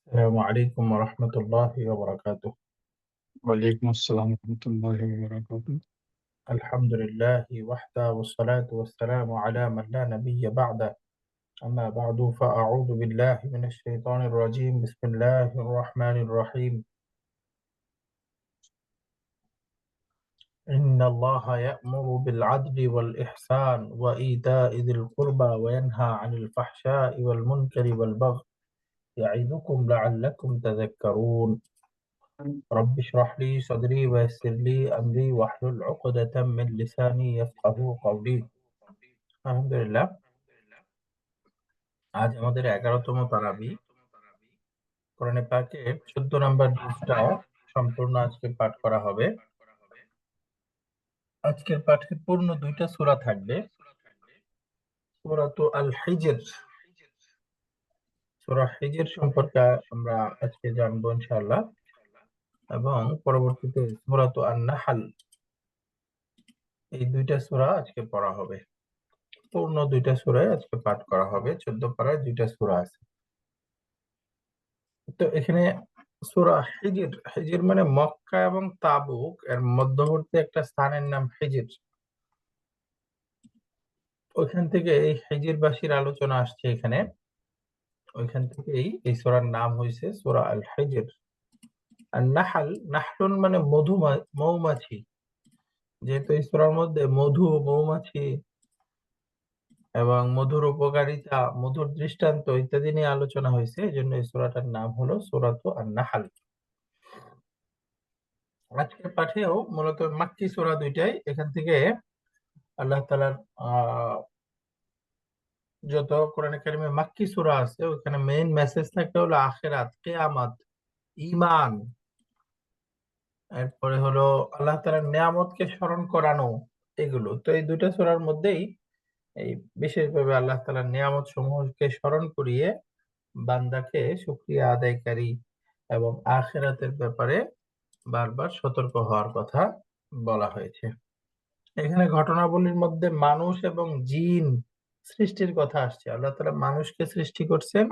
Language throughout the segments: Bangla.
السلام عليكم ورحمة الله وبركاته. وعليكم السلام ورحمة الله وبركاته. الحمد لله وحده والصلاة والسلام على من لا نبي بعده. أما بعد فأعوذ بالله من الشيطان الرجيم. بسم الله الرحمن الرحيم. إن الله يأمر بالعدل والإحسان وإيتاء ذي القربى وينهى عن الفحشاء والمنكر والبغي يعظكم لعلكم تذكرون. رب اشرح لي صدري ويسر لي أمري واحلل عقدة من لساني يفقهوا قولي। আলহামদুলিল্লাহ, আজ আমাদের 11তম তারাবি। কোরআনে পাকের 14 নম্বর জুজটা সম্পূর্ণ আজকে পাঠ করা হবে। আজকের পাঠে পূর্ণ দুইটা সূরা থাকবে। সূরাতু আল হিজর, সূরা হিজর সম্পর্কে আমরা আজকে জানবো ইনশাআল্লাহ, এবং পরবর্তীতে সূরাতু আন-নাহল, এই দুইটা সূরা আজকে পড়া হবে। পূর্ণ দুইটা সূরাই আজকে পাঠ করা হবে। 14 পারায় দুইটা সূরা আছে। তো এখানে সূরা হিজর, হিজর মানে মক্কা এবং তাবুক এর মধ্যবর্তী একটা স্থানের নাম হিজর। ওইখান থেকে এই হিজরবাসীর আলোচনা আসছে এখানে। ওইখান থেকেই এই সূরার নাম হয়েছে সূরা আল হিজর। আর নাহল, নাহলুন মানে মৌমাছি। যেহেতু এই সূরার মধ্যে মধু, মৌমাছি এবং মধুর উপকারিতা, মধুর দৃষ্টান্ত ইত্যাদি নিয়ে আলোচনা হয়েছে, এই জন্য এই সূরাটার নাম হলো সূরাতু আন-নাহল। আজকের পাঠেও মূলত মাক্কি সূরা দুইটাই। এখান থেকে আল্লাহ তাআলার যত কোরআনে কারিমে মাক্কি সূরা আছে, ওখানে মেইন মেসেজ থাকে হলো আখিরাত, কিয়ামত, ঈমান। এরপরে হলো আল্লাহ তাআলার নিয়ামতকে স্মরণ করানো, এগুলো। তো এই দুইটা সূরার মধ্যেই এই বিশেষভাবে আল্লাহ তাআলার নিয়ামত সমূহকে স্মরণ করিয়ে বান্দাকে শুকরিয়া আদায়কারী এবং আখিরাতের ব্যাপারে বারবার সতর্ক হওয়ার কথা বলা হয়েছে। এখানে ঘটনাবলীর মধ্যে মানুষ এবং জিন সৃষ্টির কথা আসছে। আল্লাহ তাআলা মানুষকে সৃষ্টি করছেন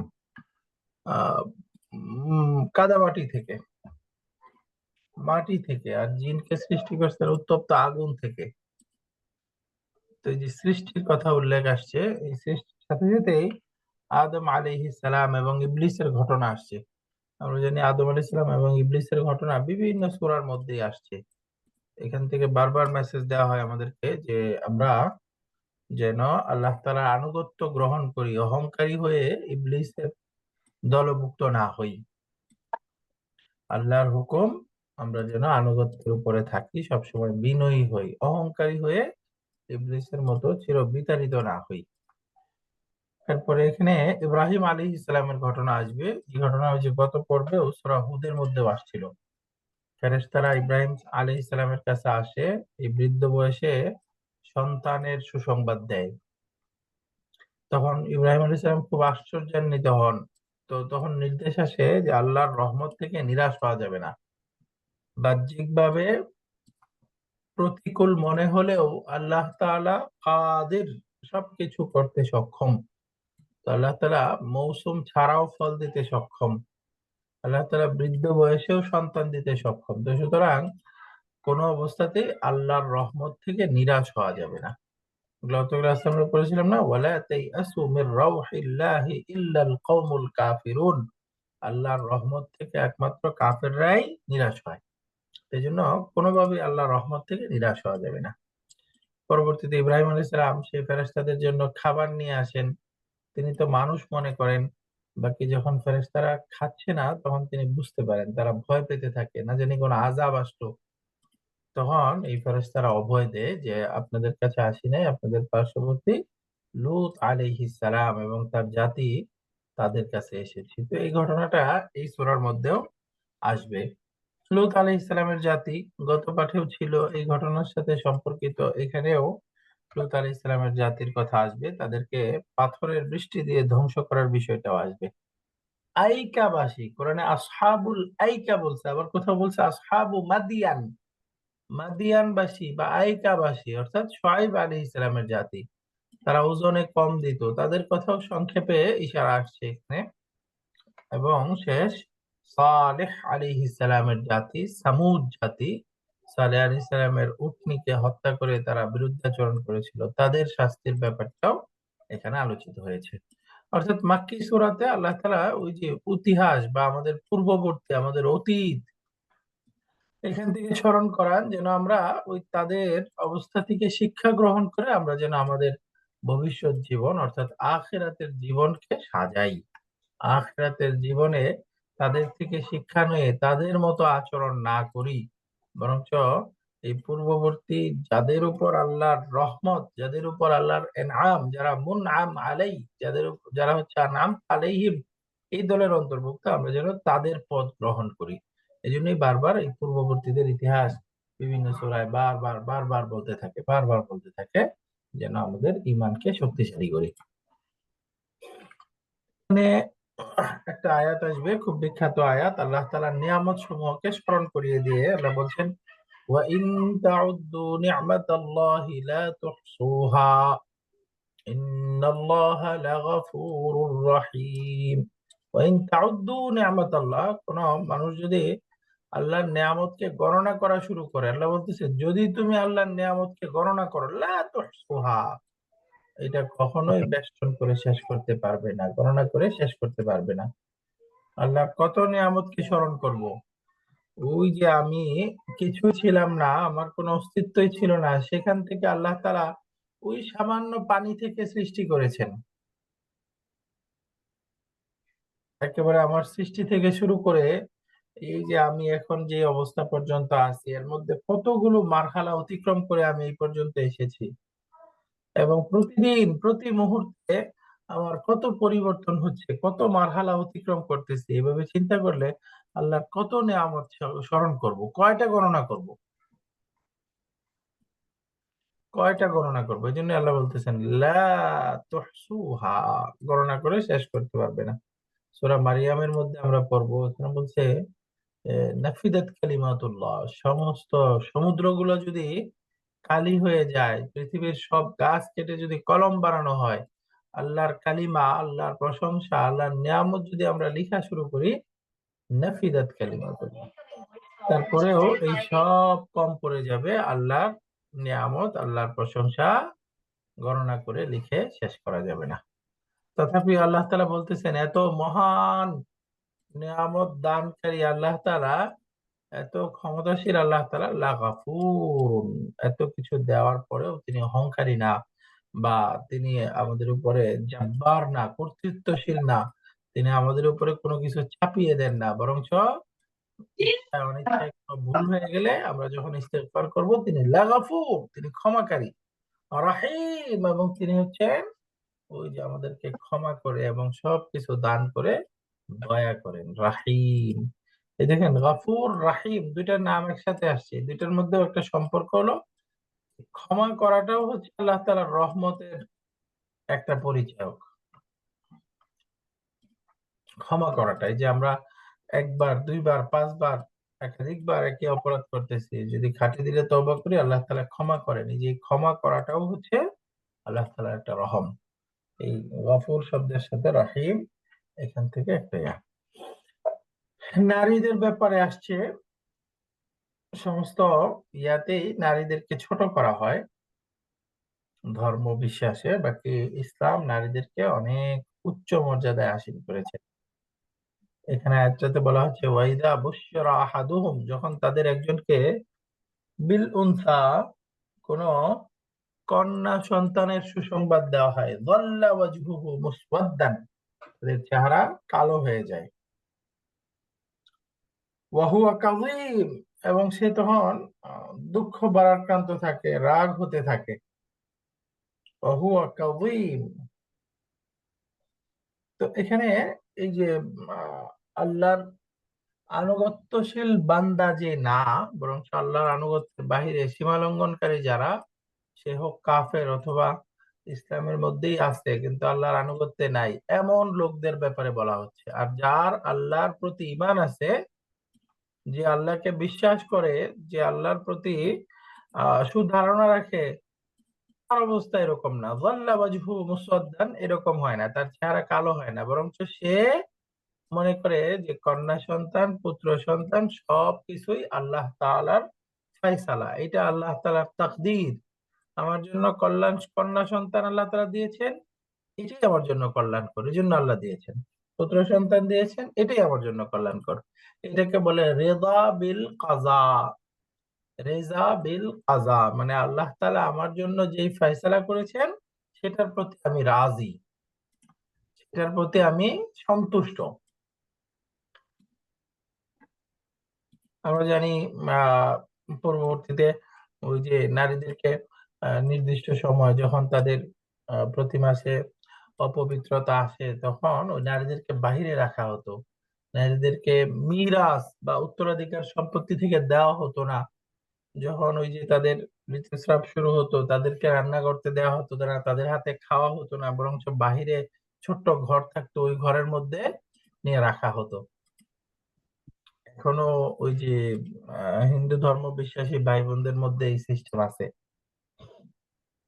আহ কাদামাটি থেকে, মাটি থেকে, আর জিনকে সৃষ্টি করছেন উত্তপ্ত আগুন থেকে। তো এই যে সৃষ্টির কথা উল্লেখ আসছে, এই সৃষ্টির সাথে সাথেই আদম আলাইহিস সালাম এবং ইবলিসের ঘটনা আসছে। আমরা জানি আদম আলাইহিস সালাম এবং ইবলিসের ঘটনা বিভিন্ন সূরার মধ্যেই আসছে। এখান থেকে বারবার মেসেজ দেওয়া হয় আমাদেরকে যে আমরা যেন আল্লাহ তাআলার আনুগত্য গ্রহণ করি, অহংকারী হয়ে ইবলিসের দলভুক্ত না হই। আল্লাহর হুকুম আমরা যেন আনুগত্যের উপরে থাকি, সবসময় বিনয়ী হই, অহংকারী হয়ে ইবলিসের মতো চির বিতাড়িত না হই। তারপরে এখানে ইব্রাহিম আলাইহিস সালামের ঘটনা আসবে। এই ঘটনা হচ্ছে গত পর্বেও সূরা হুদের মধ্যেও আসছিল। ফেরেশতারা ইব্রাহিম আলাইহিস সালামের কাছে আসে, এই বৃদ্ধ বয়সে সন্তানের সুসংবাদ দেয়। তখন ইব্রাহিম আলাইহিস সালাম খুব আশ্চর্যান্বিত হন। তো তখন নির্দেশ আসে যে আল্লাহর রহমত থেকে নিরাশ হওয়া যাবে না। বাহ্যিকভাবে প্রতিকূল মনে হলেও আল্লাহ তাআলা কাদির, সবকিছু করতে সক্ষম। তো আল্লাহ তাআলা মৌসুম ছাড়াও ফল দিতে সক্ষম। আল্লাহ তাআলা বৃদ্ধ বয়সেও সন্তান দিতে সক্ষম। তো সুতরাং কোন অবস্থাতেই আল্লাহর রহমত থেকে নিরাশ হওয়া যাবে না। গত ক্লাসে আমরা পড়েছিলাম না, ওয়ালা তাইআসু মির রাউহিল্লাহি ইল্লাল কওমুল কাফিরুন। আল্লাহর রহমত থেকে একমাত্র কাফেররাই নিরাশ হয়। এই জন্য কোনোভাবেই আল্লাহর রহমত থেকে নিরাশ হওয়া যাবে না। পরবর্তীতে ইব্রাহিম আলাইহিস সালাম সেই ফেরেশতাদের জন্য খাবার নিয়ে আসেন। তিনি তো মানুষ মনে করেন। বাকি যখন ফেরেশতারা খাচ্ছে না, তখন তিনি বুঝতে পারেন তারা ভয় পেতে থাকে, না জানি কোনো আযাব আসলো। তখন এই ফেরেশতারা অভয় দেয় যে আপনাদের কাছে আসি নাই, আপনাদের পার্শ্ববর্তী লূত আলাইহিস সালাম এবং তার জাতি, তাদের কাছে এসেছি। তো এই ঘটনাটা এই সূরার মধ্যেও আসবে। লূত আলাইহিস সালামের জাতি গত পাঠেও ছিল, এই ঘটনার সাথে সম্পর্কিত এখানেও লূত আলাইহিস সালামের জাতির কথা আসবে। তাদেরকে পাথরের বৃষ্টি দিয়ে ধ্বংস করার বিষয়টাও আসবে। আইকাবাসী, কোরআনে আসহাবুল আইকা বলছে, আবার কোথাও বলছে আসহাবু মাদিয়ান। মাদিয়ানবাসী বা আইকাবাসী অর্থাৎ শুআয়ব আলাইহিস সালামের জাতি, তারা ওজনে কম দিত, তাদের কথাও সংক্ষেপে ইশারা আসছে এখানে। এবং শেষ সালেহ আলাইহিস সালামের জাতি সামুদ জাতি, সালেহ আলাইহিস সালামের উটনীকে হত্যা করে তারা বিরুদ্ধাচরণ করেছিল, তাদের শাস্তির ব্যাপারটাও এখানে আলোচিত হয়েছে। অর্থাৎ মাক্কি সূরাতে আল্লাহ তাআলা ওই যে ইতিহাস বা আমাদের পূর্ববর্তী, আমাদের অতীত এখান থেকে স্মরণ করান, যেন আমরা ওই তাদের অবস্থা থেকে শিক্ষা গ্রহণ করে আমরা যেন আমাদের ভবিষ্যৎ জীবন অর্থাৎ আখিরাতের জীবনকে সাজাই। আখিরাতের জীবনে তাদের থেকে শিক্ষা নিয়ে তাদের মতো আচরণ না করি, বরঞ্চ এই পূর্ববর্তী যাদের উপর আল্লাহর রহমত, যাদের উপর আল্লাহর এনআম, যারা মুনআম আলাই, যারা হচ্ছে আনআম আলাইহিম, এই দলের অন্তর্ভুক্ত আমরা যেন তাদের পথ গ্রহণ করি। এই জন্যই বারবার এই পূর্ববর্তীদের ইতিহাস বিভিন্ন সূরায় বারবার বারবার বলতে থাকে যেন আমাদের ঈমানকে শক্তিশালী করি। মানে একটা আয়াত আসবে, খুব বিখ্যাত আয়াত, আল্লাহ তাআলার নিয়ামত সমূহকে স্মরণ করিয়ে দিয়ে আল্লাহ বলছেন, ওয়া ইন তাউদ্দু নি'মাতাল্লাহি লা তুহসুহা ইন্নাল্লাহা লাগাফুরুর রহিম। ওয়া ইন তাউদ্দু নি'মাতাল্লাহ, কোন মানুষ যদি আল্লাহর নিয়ামতকে গণনা করা শুরু করে, আল্লাহ বলতেছে যদি তুমি আল্লাহর নিয়ামতকে গণনা করো, লা তুহসুহা, এটা কখনোই বেষ্টন করে শেষ করতে পারবে না, গণনা করে শেষ করতে পারবে না। আল্লাহ কত নিয়ামতকে স্মরণ করব। ওই যে আমি কিছু ছিলাম না, আমার কোনো অস্তিত্বই ছিল না, সেখান থেকে আল্লাহ তাআলা ওই সামান্য পানি থেকে সৃষ্টি করেছেন। একেবারে আমার সৃষ্টি থেকে শুরু করে এই যে আমি এখন যে অবস্থা পর্যন্ত আছি, এর মধ্যে কতগুলো মারহালা অতিক্রম করে আমি এই পর্যন্ত এসেছি, এবং প্রতিদিন প্রতি মুহূর্তে আমার কত পরিবর্তন হচ্ছে, কত মারহালা অতিক্রম করতেছি, এভাবে চিন্তা করলে আল্লাহর কত নেয়ামত স্মরণ করব, কয়টা গণনা করব। এই জন্য আল্লাহ বলতেছেন লা তুহসুহা, গণনা করে শেষ করতে পারবে না। সূরা মারিয়ামের মধ্যে আমরা পড়বো, এখানে বলছে নাফিদাত কালিমাতুল্লাহ, সমস্ত সমুদ্রগুলো যদি কালি হয়ে যায়, পৃথিবীর সব গাছ কেটে যদি কলম বানানো হয়, আল্লাহর কালিমা, আল্লাহর প্রশংসা, আল্লাহর নিয়ামত যদি আমরা লিখা শুরু করি, নাফিদাত কালিমাতুল্লাহ, তারপরেও এই সব কম পড়ে যাবে আল্লাহর নিয়ামত, আল্লাহর প্রশংসা গণনা করে লিখে শেষ করা যাবে না। তথাপি আল্লাহ তাআলা বলতেছেন এত মহান নিয়ামত দানকারী আল্লাহ তাআলা, এত ক্ষমতাশীল আল্লাহ তাআলা লাগাফুরুন, এত কিছু দেওয়ার পরেও তিনি অহংকারী না, বা তিনি আমাদের উপরে জাব্বার না, কর্তৃত্বশীল না, তিনি আমাদের উপরে কোনো কিছু চাপিয়ে দেন না, বরঞ্চ ইচ্ছায় অনিচ্ছায় কোনো ভুল হয়ে গেলে আমরা যখন ইস্তেগফার করব, তিনি লাগাফুর, তিনি ক্ষমাকারী, রাহিম, এবং তিনি হচ্ছেন ওই যে আমাদেরকে ক্ষমা করে এবং সবকিছু দান করে দয়া করেন, রাহিম। এই দেখেন, গফুর রাহিম দুইটার নাম একসাথে আসছে, এই দুইটার মধ্যেও একটা সম্পর্ক হলো, ক্ষমা করাটাও হচ্ছে আল্লাহ তাআলার রহমতের একটা পরিচায়ক। ক্ষমা করাটা, এই যে আমরা একবার দুইবার পাঁচবার একাধিকবার একই অপরাধ করতেছি, যদি খাঁটি দিলে তওবা করি, আল্লাহ তাআলা ক্ষমা করেন। এই যে ক্ষমা করাটাও হচ্ছে আল্লাহ তাআলার একটা রহম। এই গফুর শব্দের সাথে রাহিম, এখান থেকে একটা নারীদের ব্যাপারে আসছে, সমস্ত ইয়াতেই নারীদেরকে ছোট করা হয় ধর্ম বিশ্বাসে, বাকি ইসলাম নারীদেরকে অনেক উচ্চ মর্যাদায় আসীন করেছে। এখানে আয়াতটাতে বলা হচ্ছে ওয়াইদা বুশরা আহাদুহুম, যখন তাদের একজনকে বিল উনসা, কোন কন্যা সন্তানের সুসংবাদ দেওয়া হয়, যাল্লা ওয়াজহুহু মুসওয়াদ্দান, তাদের চেহারা কালো হয়ে যায়, ওয়া হুয়া কাযীম, এবং সে তখন দুঃখ ভারাক্রান্ত থাকে, রাগ হতে থাকে, ওয়া হুয়া কাযীম। তো এখানে এই যে আল্লাহর আনুগত্যশীল বান্দা যে না, বরং আল্লাহর আনুগত্যের বাহিরে সীমা লঙ্ঘনকারী যারা, সে হোক কাফের অথবা ইসলামের মধ্যেই আছে কিন্তু আল্লাহর আনুগত্যে নাই, এমন লোকদের ব্যাপারে বলা হচ্ছে। আর যার আল্লাহর প্রতি ঈমান আছে, যে আল্লাহকে বিশ্বাস করে, যে আল্লাহর প্রতি সুধারণা রাখে, তার অবস্থা এরকম না, যাল্লা ওয়াজহু মুসওয়াদ্দান, এরকম হয় না, তার চেহারা কালো হয় না, বরঞ্চ সে মনে করে যে কন্যা সন্তান পুত্র সন্তান সবকিছুই আল্লাহ তাআলার ফায়সালা, এটা আল্লাহ তাআলার তাকদীর। আমার জন্য কন্যা সন্তান আল্লাহ তাআলা দিয়েছেন, এটাই আমার জন্য কল্যাণকর, এই জন্য আল্লাহ দিয়েছেন। পুত্র সন্তান দিয়েছেন, এটাই আমার জন্য কল্যাণকর। এটাকে বলে রেদা বিল কাজা। রেজা বিল কাজা মানে আল্লাহ তাআলা আমার জন্য যেই ফয়সালা করেছেন সেটার প্রতি আমি রাজি, সেটার প্রতি আমি সন্তুষ্ট। আমরা জানি আহ পূর্ববর্তীতে ওই যে নারীদেরকে নির্দিষ্ট সময় যখন তাদের প্রতি মাসে অপবিত্রতা আসে তখন ওই নারীদেরকে বাহিরে রাখা হতো। নারীদেরকে মিরাস বা উত্তরাধিকার সম্পত্তি থেকে দেওয়া হতো না। যখন ওই যে তাদের ঋতুস্রাব শুরু হতো তাদেরকে রান্না করতে দেওয়া হতো না, তাদের হাতে খাওয়া হতো না, বরঞ্চ বাহিরে ছোট্ট ঘর থাকতো, ওই ঘরের মধ্যে নিয়ে রাখা হতো। এখনো ওই যে হিন্দু ধর্ম বিশ্বাসী ভাই বোনদের মধ্যে এই সিস্টেম আছে।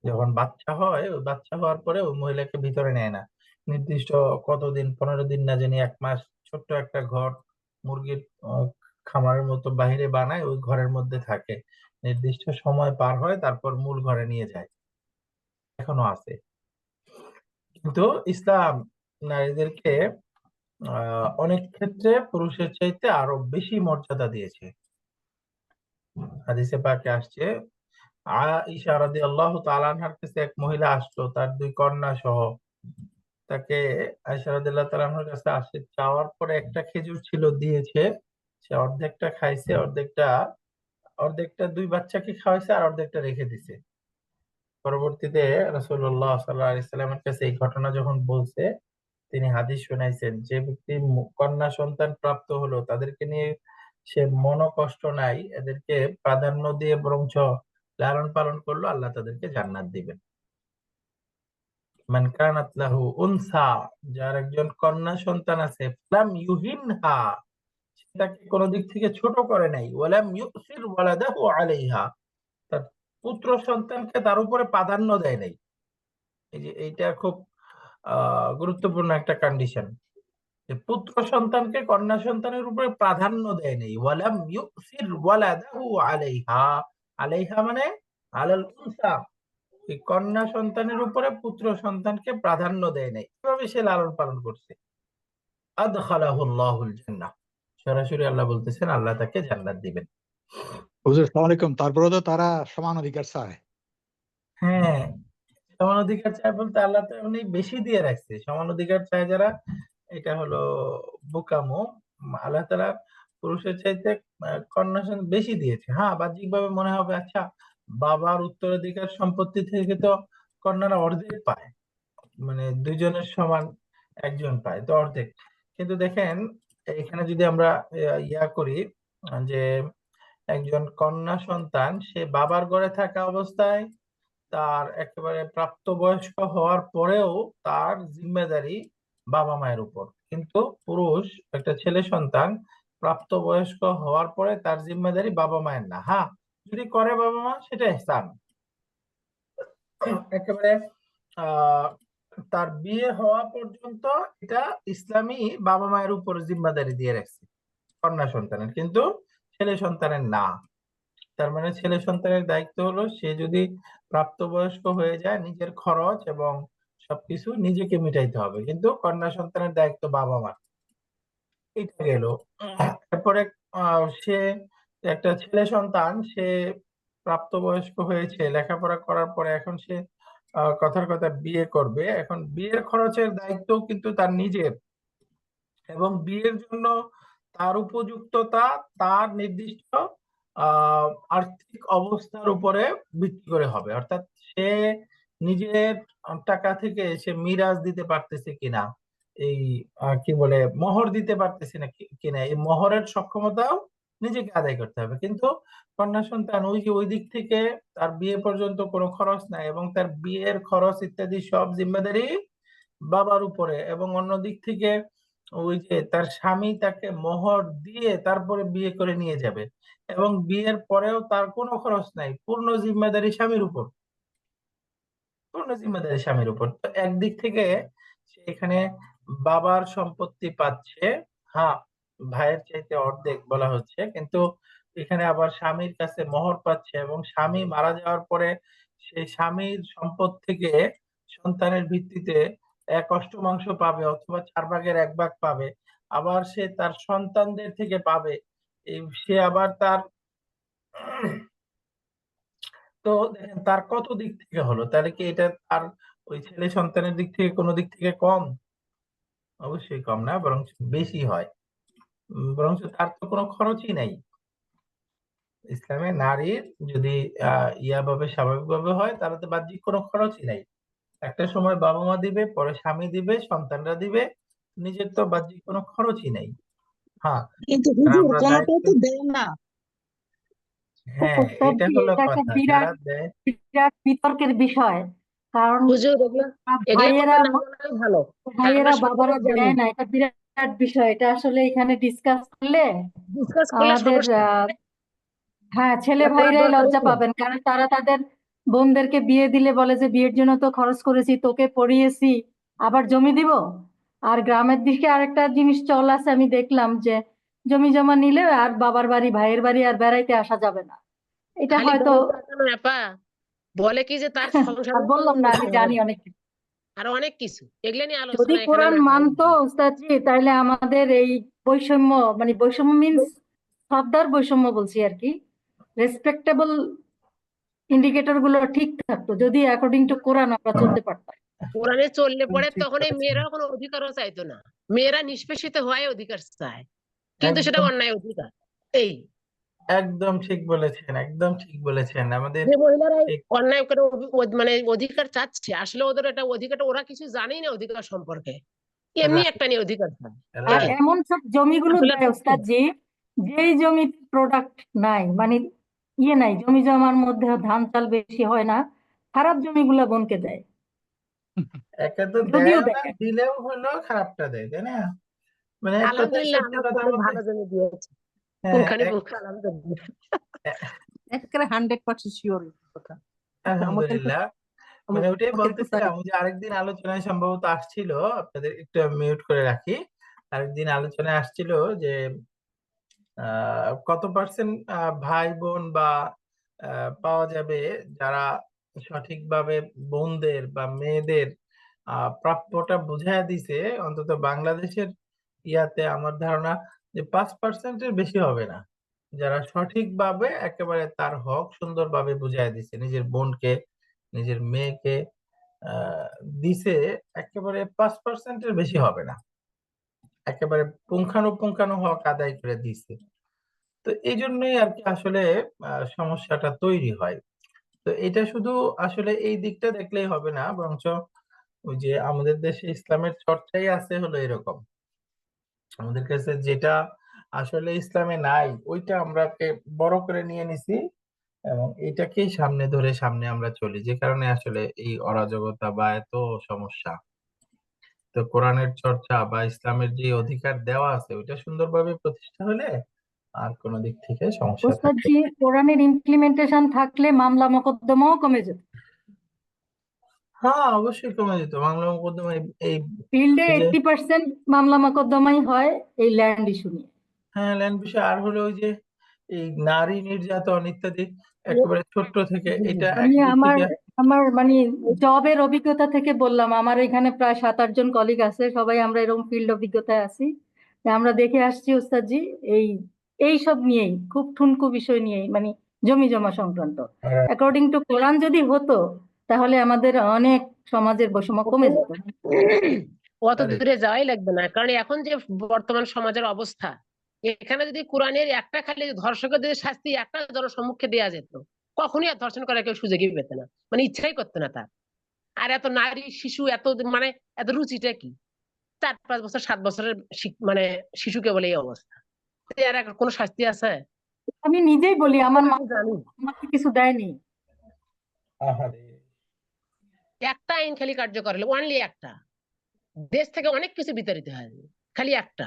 যখন বাচ্চা হয়, ওই বাচ্চা হওয়ার পরে ওই মহিলাকে ভিতরে নেয় না। নির্দিষ্ট কতদিন, 15 দিন না জানি 1 মাস, ছোট্ট একটা ঘর মুরগির আহ, খামারের মতো বাহিরে বানায়, ওই ঘরের মধ্যে থাকে। নির্দিষ্ট সময় পার হয়, তারপর মূল ঘরে নিয়ে যায়। এখনো আছে। কিন্তু ইসলাম নারীদেরকে অনেক ক্ষেত্রে পুরুষের চাইতে আরো বেশি মর্যাদা দিয়েছে। হাদিসে পাকে আসছে, আয়েশা রাদিয়াল্লাহু তাআলা আনহার কাছে এক মহিলা আসলো তার 2 কন্যা সহ। তাকে আয়েশা রাদিয়াল্লাহু তাআলা আনহার কাছে আসে, চাওয়ার পরে একটা খেজুর ছিল, দিয়েছে। সে অর্ধেকটা খাইছে, অর্ধেকটা অর্ধেকটা 2 বাচ্চাকে খাওয়াইছে, আর অর্ধেকটা রেখে দিছে। পরবর্তীতে রাসূলুল্লাহ সাল্লাল্লাহু আলাইহি সাল্লামের কাছে এই ঘটনা যখন বলছে, তিনি হাদিস শুনাইছেন, যে ব্যক্তি কন্যা সন্তান প্রাপ্ত হলো তাদেরকে নিয়ে সে মনোকষ্ট নাই, এদেরকে প্রাধান্য দিয়ে বরঞ্চ লালন পালন করলো, আল্লাহ তাদেরকে জান্নাত দিবেন। মান কানাত লাহু উনসা, যার একজন কন্যা সন্তান আছে, ফালাম ইউহিনহা, সে তাকে কোনো দিক থেকে ছোট করে নাই, ওয়ালাম ইউসির ওয়ালাদাহু আলাইহা, তার পুত্র সন্তানকে তার উপরে প্রাধান্য দেয় নাই। এই যে এইটা খুব গুরুত্বপূর্ণ একটা কন্ডিশন, যে পুত্র সন্তানকে কন্যা সন্তানের উপরে প্রাধান্য দেয় নাই। ওয়ালাম ইউসির ওয়ালাদাহু আলাইহা, আলাইহা মানে আলাল উনসা, এই কন্যা সন্তানের উপরে পুত্র সন্তানকে প্রাধান্য দেয় নাই, এভাবে সে লালন পালন করছে। আদখালাহুল্লাহুল জান্নাহ, সরাসরি আল্লাহ বলতেছেন আল্লাহ তাকে জান্নাত দিবেন। হুজুর আসসালামু আলাইকুম। তারপরে তো তারা সমান অধিকার চায়। হ্যাঁ, সমান অধিকার চায় বলতে আল্লাহ তো এমনি বেশি দিয়ে রাখছে। সমান অধিকার চায় যারা, এটা হলো বোকামো। আল্লাহ তাআলা পুরুষের চাইতে কন্যা সন্তান বেশি দিয়েছে। হ্যাঁ, বাহ্যিক ভাবে মনে হবে আচ্ছা, বাবার উত্তরাধিকার সম্পত্তি থেকে তো কন্যারা অর্ধেক পায়, মানে দুইজনের সমান একজন পায় তো অর্ধেক। কিন্তু দেখেন, এখানে যদি আমরা ইয়া করি, যে একজন কন্যা সন্তান সে বাবার ঘরে থাকা অবস্থায়, তার একেবারে প্রাপ্তবয়স্ক হওয়ার পরেও তার জিম্মেদারি বাবা মায়ের উপর। কিন্তু পুরুষ, একটা ছেলে সন্তান প্রাপ্তবয়স্ক হওয়ার পরে তার জিম্মেদারি বাবা মায়ের না। হ্যাঁ, যদি করে বাবা মা সেটা ইহসান। একেবারে আহ তার বিয়ে হওয়া পর্যন্ত এটা ইসলামী বাবা মায়ের উপর জিম্মাদারি দিয়ে রাখছে কন্যা সন্তানের, কিন্তু ছেলে সন্তানের না। তার মানে ছেলে সন্তানের দায়িত্ব হলো সে যদি প্রাপ্তবয়স্ক হয়ে যায়, নিজের খরচ এবং সবকিছু নিজেকে মিটাইতে হবে, কিন্তু কন্যা সন্তানের দায়িত্ব বাবা মা। এটা গেল। তারপরে সে একটা ছেলে সন্তান, সে প্রাপ্তবয়স্ক হয়েছে, লেখাপড়া করার পরে এখন সে কথার কথা বিয়ে করবে। এখন বিয়ের খরচের দায়িত্ব কিন্তু তার নিজের, এবং বিয়ের জন্য তার উপযুক্ততা তার নির্দিষ্ট আহ আর্থিক অবস্থার উপরে ভিত্তি করে হবে। অর্থাৎ সে নিজের টাকা থেকে সে মিরাজ দিতে পারতেছে কিনা, এই কি বলে মোহর দিতে পারতেছে না কিনা, এই মোহরের সক্ষমতাও নিজেকে আদায় করতে হবে। কিন্তু কন্যা সন্তান ওই যে ওই দিক থেকে তার বিয়ে পর্যন্ত কোনো খরচ নাই, এবং তার বিয়ের খরচ ইত্যাদি সব জিম্মেদারি বাবার উপরে। এবং অন্য দিক থেকে ওই যে তার স্বামী তাকে মোহর দিয়ে তারপরে বিয়ে করে নিয়ে যাবে, এবং বিয়ের পরেও তার কোনো খরচ নাই, পূর্ণ জিম্মেদারি স্বামীর উপর। পূর্ণ জিম্মেদারি স্বামীর উপর। তো একদিক থেকে সে এখানে বাবার সম্পত্তি পাচ্ছে। হ্যাঁ, ভাইয়ের চাইতে অর্ধেক বলা হচ্ছে, কিন্তু এখানে আবার স্বামীর কাছে মোহর পাচ্ছে এবং স্বামী মারা যাওয়ার পরে সেই স্বামীর সম্পদ থেকে সন্তানের ভিত্তিতে 1/8 পাবে অথবা 4/1 পাবে। আবার সে তার সন্তানদের থেকে পাবে। সে আবার তার তো দেখেন তার কত দিক থেকে হলো, তাহলে কি এটা তার ওই ছেলে সন্তানের দিক থেকে কোনো দিক থেকে কম? অবশ্যই কম না, বরং বেশি হয়। বরং তার তো কোনো খরচই নাই। ইসলামে নারীর যদি ভাবে স্বাভাবিকভাবে হয় তাহলে তো বাহ্যিক কোনো খরচই নাই। একটা সময় বাবা মা দিবে, পরে স্বামী দিবে, সন্তানরা দিবে, নিজের তো বাহ্যিক কোনো খরচই নাই। হ্যাঁ, কিন্তু আর হুজুর আমরা কোনোটাই দায়িত্ব, তো দেয় না। হ্যাঁ এটা ওস্তাদজি, হলো এটা একটা কথা, বিরাট যারা দেয়। বিরাট বিতর্কের বিষয়। কারণ হুজুর এগুলো এগুলো কথা ভাইয়েরা না বলাই ভালো। ভাইয়েরা আমরা বাবারা সকলেই জানি, দেয় না, এটা বিরাট বিষয়। এটা আসলে এখানে ডিসকাস করলে ডিসকাস করলে আমাদের সমস্যা। হ্যাঁ, ছেলে এটা করার ভাইরাই দরকারই লজ্জা নেই। পাবেন, কারণ তারা তাদের বোনদেরকে বিয়ে দিলে বলে যে বিয়ের জন্য তো খরচ করেছি, তোকে পড়িয়েছি, আবার জমি দিব। আর গ্রামের দিকে আরেকটা জিনিস চল আছে, আমি দেখলাম যে জমি জমা নিলে আর বাবার বাড়ি ভাইয়ের বাড়ি আর বেড়াইতে আসা যাবে না। এটা খালি হয়তো বেড়াইতে আসা নয় আপা, বলে কি যে তার আর সংসারের কোনো বললাম না, উন্নতি আমি হবে জানি না, অনেক কিছু। আর অনেক কিছু এগুলো নিয়ে যদি আলোচনা এখানে কোরআন না হয়। মানতো উস্তাদজি, তাহলে আমাদের এই বৈষম্য, মানে বৈষম্য মিন্স শ্রদ্ধার বৈষম্য বলছি আর কি, রেসপেক্টেবল ইন্ডিকেটর গুলো ঠিক থাকতো, যদি অ্যাকর্ডিং টু কোরআন আমরা চলতে পারতাম। কোরআনে চললে পরে ঠিক তখন এই বলেছেন, মেয়েরাও কোনো অধিকারও চাইতো না। মেয়েরা নিষ্পেষিত হওয়ায় অধিকার চায়, কিন্তু সেটা একদম অন্যায় অধিকার। এই একদম ঠিক বলেছেন, একদম ঠিক বলেছেন। আমাদের যে মহিলারা এই অন্যায় করে মানে অধিকার চাচ্ছে, আসলে ওদের একটা অধিকারটা ওরা কিছু জানেই না অধিকার সম্পর্কে, এমনি একটা নিয়ে অধিকার চায়। আর এই এমন সব জমিগুলো আসলে দেয় ওস্তাদজি, যেই জমিতে প্রোডাক্ট নাই, মানে নাই, জমি জমার মধ্যে ধান চাল বেশি হয় না, খারাপ জমিগুলা বোনকে দেয়, একে তো যদিও দেয়ও না, দেখে। দিলেও হলো খারাপটা দেয়, তাই না? মানে এক কথায় আলহামদুলিল্লাহ সত্যি আমার তো কথা অনেক বলতে, ভালো জমি দিয়েছে, হ্যাঁ পুঙ্খানুপুঙ্খ আলহামদুলিল্লাহ। একেবারে 100% শিওর কথা। আমাদের আলহামদুলিল্লাহ। মানে ওটাই আমাদের বলতেছিলাম যে আরেকদিন আলোচনায় সম্ভবত আসছিল, আপনাদের একটু মিউট করে রাখি। আরেকদিন আলোচনায় আসছিল যে কত পার্সেন্ট ভাই বোন বা পাওয়া যাবে যারা সঠিকভাবে বোনদের বা মেয়েদের প্রাপ্যটা বুঝাইয়া দিছে। অন্তত বাংলাদেশের ইয়াতে আমার ধারণা যে 5%-এর বেশি হবে না, যারা সঠিকভাবে একেবারে তার হক সুন্দরভাবে বুঝাইয়া দিছে নিজের বোনকে, নিজের মেয়েকে আহ দিছে। একেবারে 5%-এর বেশি হবে না, একেবারে পুঙ্খানুপুঙ্খানু হক আদায় করে দিছে। তো এই জন্যই আর কি আসলে সমস্যাটা তৈরি হয়। তো এটা শুধু আসলে এই দিকটা দেখলেই হবে না, বরঞ্চ ওই যে আমাদের দেশে ইসলামের চর্চাই আছে হলো এরকম। আমাদের কাছে যেটা আসলে ইসলামে নাই ওইটা আমরা বড় করে নিয়ে নিছি এবং এটাকেই সামনে ধরে সামনে আমরা চলি, যে কারণে আসলে এই অরাজকতা বা এত সমস্যা। তো কোরআনের চর্চা বা ইসলামের যে অধিকার দেওয়া আছে ওইটা সুন্দরভাবে প্রতিষ্ঠা হলে আর কোনো দিক থেকে সমস্যা থাকবে ওস্তাদজি, না। কোরআনের ইমপ্লিমেন্টেশন থাকলে মামলা মোকদ্দমাও কমে যেত। হ্যাঁ অবশ্যই কমে যেত বাংলা মোকদ্দমা। এই ফিল্ডে এই যে 80% মামলা মোকদ্দমাই হয় এই ল্যান্ড ইস্যু নিয়ে। হ্যাঁ ল্যান্ড বিষয়, আর হলো ওই যে এই নারী নির্যাতন ইত্যাদি, একেবারে ছোট্ট থেকে এটা আমি একদিক আমার থেকে। আমার মানে জবের অভিজ্ঞতা থেকে বললাম, আমার এখানে প্রায় 7-8 জন কলিগ আছে, সবাই আমরা এরকম ফিল্ড অভিজ্ঞতায় আছি। তা আমরা দেখে আসছি ওস্তাদজি, এই এই সব নিয়েই, খুব ঠুনকো বিষয় নিয়েই, মানে জমি জমা সংক্রান্ত। অ্যাকর্ডিং টু কোরআন যদি হতো, তাহলে আমাদের অনেক সমাজের বৈষম্য কমে যেত। অত দূরে যাওয়াই লাগবে না, কারণ এখন যে বর্তমান সমাজের অবস্থা, এখানে যদি কোরআনের একটা খালি ধর্ষকের যদি শাস্তি একটা জনসম্মুখে দেওয়া যেত, কখনই আর ধর্ষণ করার কেউ সুযোগই পেত না, মানে ইচ্ছাই করতো না তার। আর এত নারী শিশু এত মানে এত রুচিটা কি, 4-5 বছর 7 বছরের মানে শিশুকে বলে এই অবস্থা, এর আর কোনো শাস্তি আছে? আমি নিজেই বলি, আমার মা আমি জানি আমাকে কিছু দেয়নি। আহারে, একটা আইন খালি কার্যকর হলো, অনলি একটা, দেশ থেকে অনেক কিছু বিতাড়িত হয়, খালি একটা,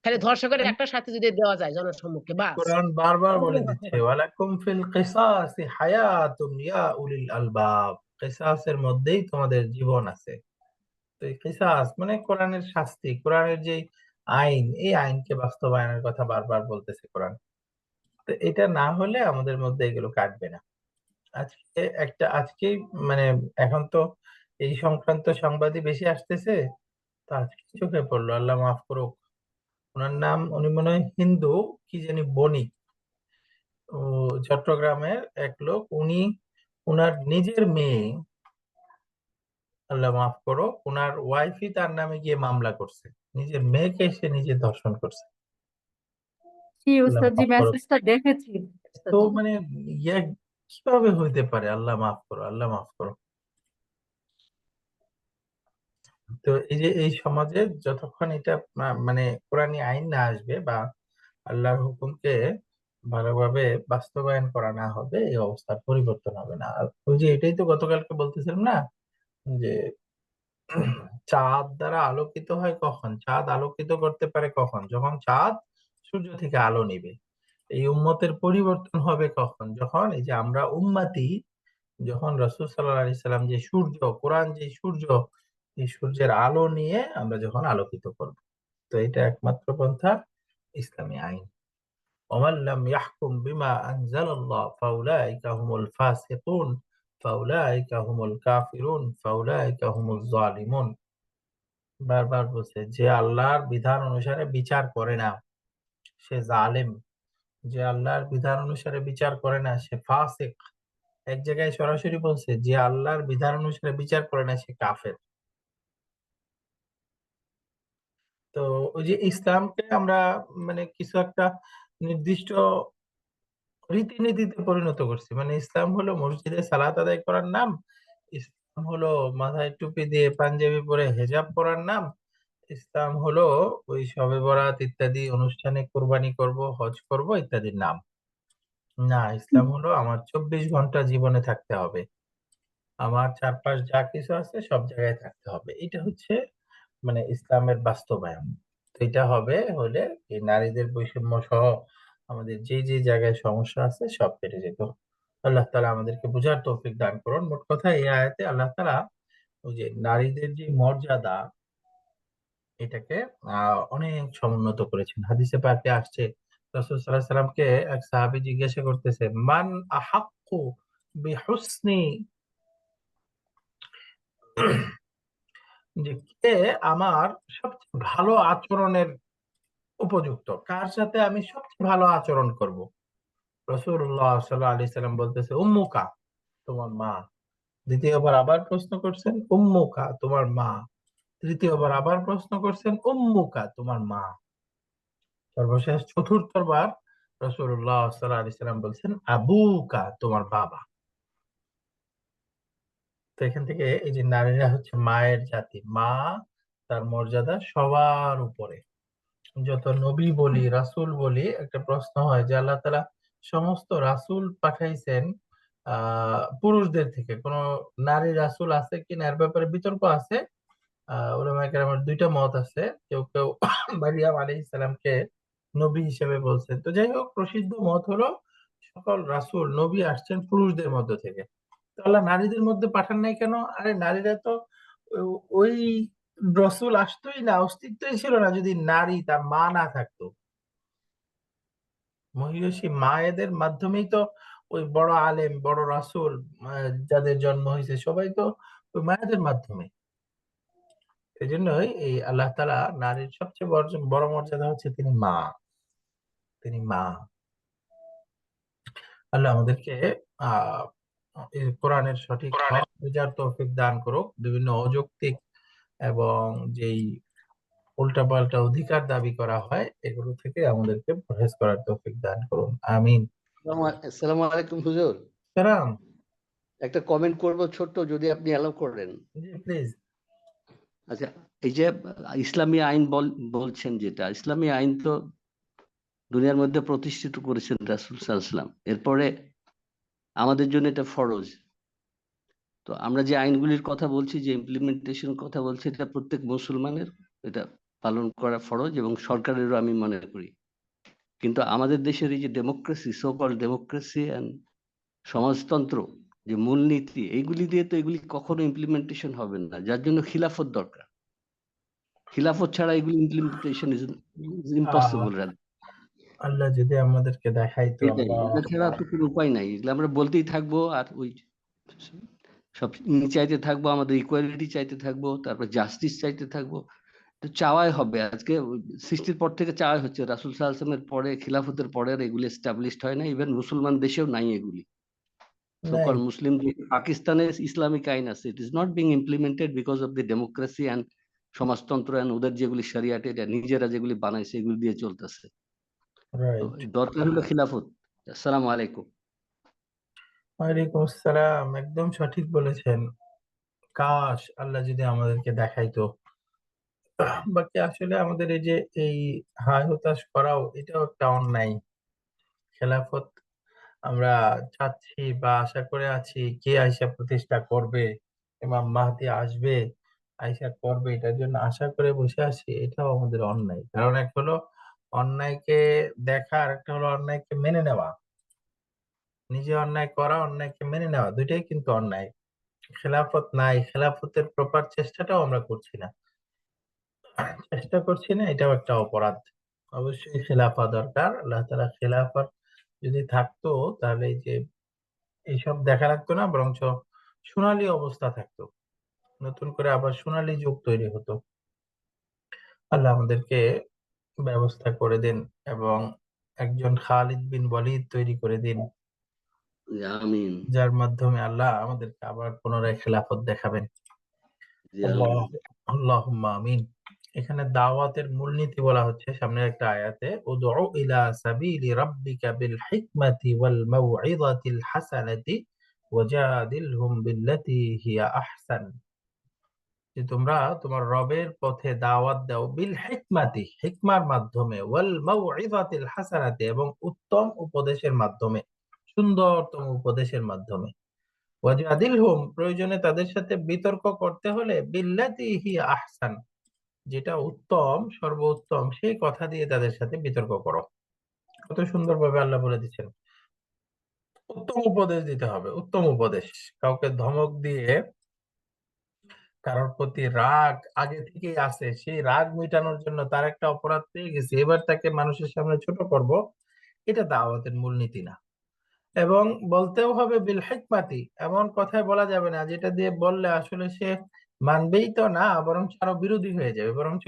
খালি ধর্ষকের একটা শাস্তি যদি দেওয়া যায় জনসম্মুখে, বাস। কোরআন বারবার বলে দিচ্ছে ওয়ালাকুম ফিল কিসাসি হায়াতুন ইয়া উলিল আলবাব, কিসাসের মধ্যেই তোমাদের জীবন আছে। তো এই কিসাস মানে কোরআনের শাস্তি, কোরআনের যে আইন, এই আইনকে বাস্তবায়নের কথা বারবার বলতেছে কোরআন। তো এটা না হলে আমাদের মধ্যে এগুলো কাটবে না। আজকেই মানে এখন তো এই সংক্রান্ত সংবাদই বেশি আসতেছে। তো আজকে চোখে পড়লো, আল্লাহ মাফ করুক, ওনার নাম, উনি মনে হয় হিন্দু, কি জানি বণিক, ও চট্টগ্রামের এক লোক, উনি ওনার নিজের মেয়ে, আল্লাহ মাফ করো, ওনার ওয়াইফই তার নামে গিয়ে মামলা করছে, নিজের মেয়েকে সে নিজে ধর্ষণ করছে। জি আল্লাহ উস্তাদজি, মাফ করো। মেসেজটা দেখেছি তো উস্তাদজি। মানে ইয়া কিভাবে হইতে পারে? আল্লাহ মাফ করো, আল্লাহ মাফ করো। তো এই যে এই সমাজে যতক্ষণ এটা মানে কোরআনী আইন না আসবে বা আল্লাহর হুকুমকে ভালোভাবে বাস্তবায়ন করা না হবে, এই অবস্থার পরিবর্তন হবে না। আর ওই যে এটাই তো গতকালকে বলতেছিলাম না, যে চাঁদ দ্বারা আলোকিত হয় কখন, চাঁদ আলোকিত করতে পারে কখন, যখন চাঁদ সূর্য থেকে আলো নিবে। এই উম্মতের পরিবর্তন হবে কখন, যখন এই যে আমরা উম্মতি, যখন রাসূল সাল্লাল্লাহু আলাইহি সাল্লাম যে সূর্য, কোরআন যে সূর্য, এই সূর্যের আলো নিয়ে আমরা যখন আলোকিত করব। তো এটা একমাত্র পন্থা ইসলামী আইন। ومن لم يحكم بما أنزل الله فأولئك هم الفاسقون فأولئك هم الكافرون فأولئك هم الظالمون। বারবার বলছে, যে আল্লাহর বিধান অনুসারে বিচার করে না সে জালেম, যে আল্লাহর বিধান অনুসারে বিচার করে না সে ফাসিক। এক জায়গায় সরাসরি বলছে, যে আল্লাহর বিধান অনুসারে বিচার করে না সে কাফের। তো ওই যে ইসলামকে আমরা মানে কিছু একটা নির্দিষ্ট রীতিনীতিতে পরিণত করছি। মানে ইসলাম হলো মসজিদে সালাত আদায় করার নাম, ইসলাম হলো মাথায় টুপি দিয়ে পাঞ্জাবি পরে হেজাব পরার নাম, ইসলাম হলো ওই শবে বরাত ইত্যাদি অনুষ্ঠানে কোরবানি করব, হজ করব ইত্যাদির নাম। না, ইসলাম হলো আমার 24 ঘন্টা জীবনে থাকতে হবে, আমার চারপাশ যা কিছু আছে সব জায়গায় থাকতে হবে। এটা হচ্ছে মানে ইসলামের বাস্তবায়ন। তো এটা হবে হলে এই নারীদের বৈষম্য সহ আমাদের যে যে জায়গায় সমস্যা আছে সব কেটে যেত। আল্লাহ তাআলা আমাদেরকে বুঝার তৌফিক দান করুন। মোট কথা, এই আয়াতে আল্লাহ তাআলা ওই যে নারীদের যে মর্যাদা, এটাকে অনেক সমুন্নত করেছেন। হাদিসে পাকে আসছে, রাসূল সাল্লাল্লাহু আলাইহি সাল্লামকে এক সাহাবী জিজ্ঞাসা করতেছে, মান আহাক্কু বিহুসনি, যে কে আমার সবচেয়ে ভালো আচরণের উপযুক্ত, কার সাথে আমি সবচেয়ে ভালো আচরণ করব। রাসূলুল্লাহ সাল্লাল্লাহু আলাইহি সাল্লাম বলতেছে, উম্মুকা, তোমার মা। দ্বিতীয়বার আবার প্রশ্ন করছেন, উম্মুকা, তোমার মা। তৃতীয়বার আবার প্রশ্ন করছেন, উম্মুকা, তোমার মা। সর্বশেষ চতুর্থবার রাসূলুল্লাহ সাল্লাল্লাহু আলাইহি সাল্লাম বলছেন, আবুকা, তোমার বাবা। তো এখান থেকে এই যে নারীরা হচ্ছে মায়ের জাতি, মা তার মর্যাদা সবার উপরে। যত নবী বলি, রাসূল বলি, একটা প্রশ্ন হয় যে আল্লাহ তাআলা সমস্ত রাসূল পাঠাইছেন পুরুষদের থেকে, কোন নারী রাসূল আছে কিনা এর ব্যাপারে বিতর্ক আছে। উলামায়ে কেরামের দুইটা মত আছে। কেউ কেউ মারিয়াম আলাইহিস সালামকে নবী হিসেবে বলছেন। তো যাই হোক, প্রসিদ্ধ মত হলো সকল রাসূল নবী আসছেন পুরুষদের মধ্য থেকে। তো আল্লাহ নারীদের মধ্যে পাঠান নাই কেন? আরে নারীরা তো ওই রসুল আসতোই না, অস্তিত্বই ছিল না যদি নারী তার মা না থাকতো। মহিষী মায়েদের মাধ্যমেই তো ওই বড় আলেম, বড় রাসূল যাদের জন্ম হয়েছে সবাই তো ওই মায়েদের মাধ্যমে। এই জন্যই এই আল্লাহ তাআলা নারীর সবচেয়ে বড় বড় মর্যাদা হচ্ছে তিনি মা, তিনি মা। আল্লাহ আমাদেরকে আহ এই কোরআনের সঠিক হক বুঝার তৌফিক দান করুক। বিভিন্ন অযৌক্তিক এবং যেই উল্টাপাল্টা অধিকার দাবি করা হয় এগুলো থেকে আমাদেরকে পরহেজ করার তৌফিক দান করুন, আমিন। আসসালামু আলাইকুম হুজুর, সালাম। একটা কমেন্ট করব ছোট্ট, যদি আপনি অ্যালাউ করেন। জি প্লিজ। আচ্ছা, এই যে ইসলামী আইন বলছেন, যেটা ইসলামী আইন তো দুনিয়ার মধ্যে প্রতিষ্ঠিত করেছেন রাসূল সাল্লাল্লাহু আলাইহি ওয়াসাল্লাম, এরপরে আমাদের জন্য এটা ফরজ। তো আমরা যে আইনগুলির কথা বলছি, যে ইমপ্লিমেন্টেশন কথা বলছি, এটা প্রত্যেক মুসলমানের এটা পালন করা ফরজ, এবং সরকারেরও আমি মনে করি। কিন্তু আমাদের দেশের এই যে democracy, so called democracy and সমাজতন্ত্র, যে মূলনীতি, এইগুলি দিয়ে তো এগুলি কখনো ইমপ্লিমেন্টেশন হবে না, যার জন্য খিলাফত দরকার। খিলাফত ছাড়া এগুলি ইমপ্লিমেন্টেশন ইজ ইম্পসিবল। আল্লাহ যদি আমাদেরকে দেখাইতো, এটাই, এটা ছাড়া তো কোনো উপায় নাই। এগুলো আমরা বলতেই থাকবো আর ওই সব চাইতে থাকবো, আমাদের ইকুয়ালিটি চাইতে থাকবো, তারপর জাস্টিস চাইতে থাকবো। তো চাওয়াই হবে। আজকে সৃষ্টির পর থেকে চাওয়াই হচ্ছে। রাসূল সাল্লাল্লাহু আলাইহি ওয়াসাল্লামের পরে, খিলাফতের পরে আর এগুলি এস্টাবলিশড হয় না। ইভেন মুসলমান দেশেও নাই এগুলি। সকল মুসলিম পাকিস্তানে ইসলামিক আইন আছে, it is not being implemented because of the democracy and সমাজতন্ত্র অ্যান্ড ওদের যেগুলি শরিয়াতে নিজেরা যেগুলি বানাইছে এগুলি দিয়ে চলতেছে। তো দরকার হলো খিলাফত। আসসালামু আলাইকুম। ওয়ালাইকুম আসসালাম, একদম সঠিক বলেছেন। কাশ আল্লাহ যদি আমাদেরকে দেখাইতো। বাকি আসলে আমাদের এই যে এই হায় হতাশ করাও এটাও একটা অন্যায়। খেলাফত আমরা চাচ্ছি বা আশা করে আছি, কে আইসা প্রতিষ্ঠা করবে, ইমাম মাহদি আসবে, আইসা করবে, এটার জন্য আশা করে বসে আছি, এটাও আমাদের অন্যায়। কারণ এক হলো অন্যায়কে দেখা, আর একটা হলো অন্যায়কে মেনে নেওয়া। নিজে অন্যায় করা, অন্যায়কে মেনে নেওয়া, দুইটাই কিন্তু অন্যায়। খেলাফত নাই, খেলাফতের প্রপার চেষ্টাটাও আমরা করছি না, চেষ্টা করছি না, এটাও একটা অপরাধ। অবশ্যই খেলাফা দরকার। আল্লাহ তাআলা খেলাফত যদি থাকতো তাহলে এই যে এইসব দেখা লাগতো না, বরঞ্চ সোনালী অবস্থা থাকতো, নতুন করে আবার সোনালী যুগ তৈরি হতো। আল্লাহ আমাদেরকে ব্যবস্থা করে দিন এবং একজন খালিদ বিন ওয়ালিদ তৈরি করে দিন, আমিন। যার মাধ্যমে আল্লাহ আমাদেরকে আবার পুনরায় খেলাফত দেখাবেন। আল্লাহ আল্লাহুম্মা আমিন। এখানে দাওয়াতের মূলনীতি বলা হচ্ছে সামনের একটা আয়াতে, উদউ ইলা সাবিলি রাব্বিকা বিল হিকমাতি ওয়াল মাউইযাতিল হাসানাতি ওয়াজাদিলহুম বিল্লাতি হিয়া আহসান। যে তোমরা তোমার রবের পথে দাওয়াত দাও, বিল হিকমাতি, হিকমার মাধ্যমে, ওয়াল মাউইযাতিল হাসানাতি, এবং উত্তম উপদেশের মাধ্যমে, সুন্দরতম উপদেশের মাধ্যমে, ওয়াজাদিলহুম, প্রয়োজনে তাদের সাথে বিতর্ক করতে হলে, বিল্লাতি হিয়া আহসান, যেটা উত্তম, সর্বোত্তম, সেই কথা দিয়ে তাদের সাথে বিতর্ক করো। কত সুন্দরভাবে আল্লাহ বলে দিচ্ছেন, উত্তম উপদেশ দিতে হবে, উত্তম উপদেশ। কাউকে ধমক দিয়ে, কারোর প্রতি রাগ আগে থেকেই আছে, সেই রাগ মেটানোর জন্য তার একটা অপরাধ পেয়ে গেছে, এবার তাকে মানুষের সামনে ছোট করব, এটা দাওয়াতের মূলনীতি না। এবং বলতেও হবে বিল হিকমাতি, এমন কথায় বলা যাবে না যেটা দিয়ে বললে আসলে সে মানবেই তো না, বরং আরো বিরোধী হয়ে যাবে। বরঞ্চ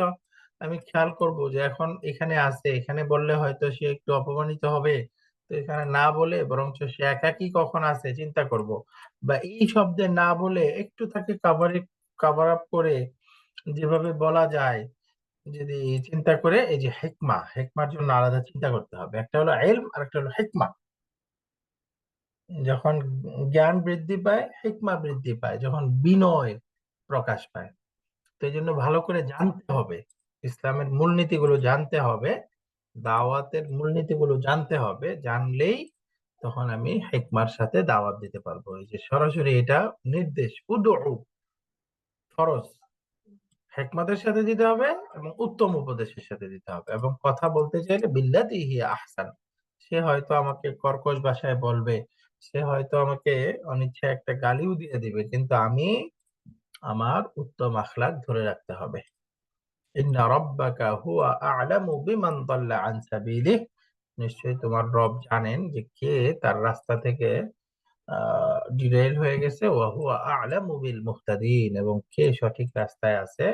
আমি খেয়াল করব যে এখন এখানে আছে, এখানে বললে হয়তো সে একটু অপমানিত হবে, তো এখানে না বলে বরঞ্চ সে একাকী কখন আছে চিন্তা করব, বা এই শব্দে না বলে একটু তাকে কভার আপ করে যেভাবে বলা যায়, যদি চিন্তা করে, এই যে হিকমা, হিকমার জন্য আলাদা চিন্তা করতে হবে। একটা হলো ইলম আর একটা হলো হিকমা। যখন জ্ঞান বৃদ্ধি পায়, হিকমা বৃদ্ধি পায়, যখন বিনয় প্রকাশ পায়। তো এই জন্য ভালো করে জানতে হবে, ইসলামের মূলনীতিগুলো জানতে হবে, দাওয়াতের মূলনীতিগুলো জানতে হবে। জানলেই তখন আমি হিকমার সাথে দাওয়াত দিতে পারবো। এই যে সরাসরি এটা নির্দেশ, উদউ, ফরজ, হিকমতের সাথে দিতে হবে এবং উত্তম উপদেশের সাথে দিতে হবে। এবং কথা বলতে চাইলে বিল্লাতি হিয়া আহসান, সে হয়তো আমাকে কর্কশ ভাষায় বলবে, সে হয়তো আমাকে অনিচ্ছা একটা গালিও দিয়ে দিবে, কিন্তু আমি আমার উত্তম আখলাক ধরে রাখতে হবে। ইন্না রাব্বাকা হুয়া আ'লামু বিমান দাল্লা আন সাবিলিহি, নিশ্চয়ই তোমার রব জানেন যে কে তার রাস্তা থেকে ডিরেল হয়ে গেছে, ওয়া হুয়া আ'লামু বিল মুহতাদিন, এবং কে সঠিক রাস্তায় আছে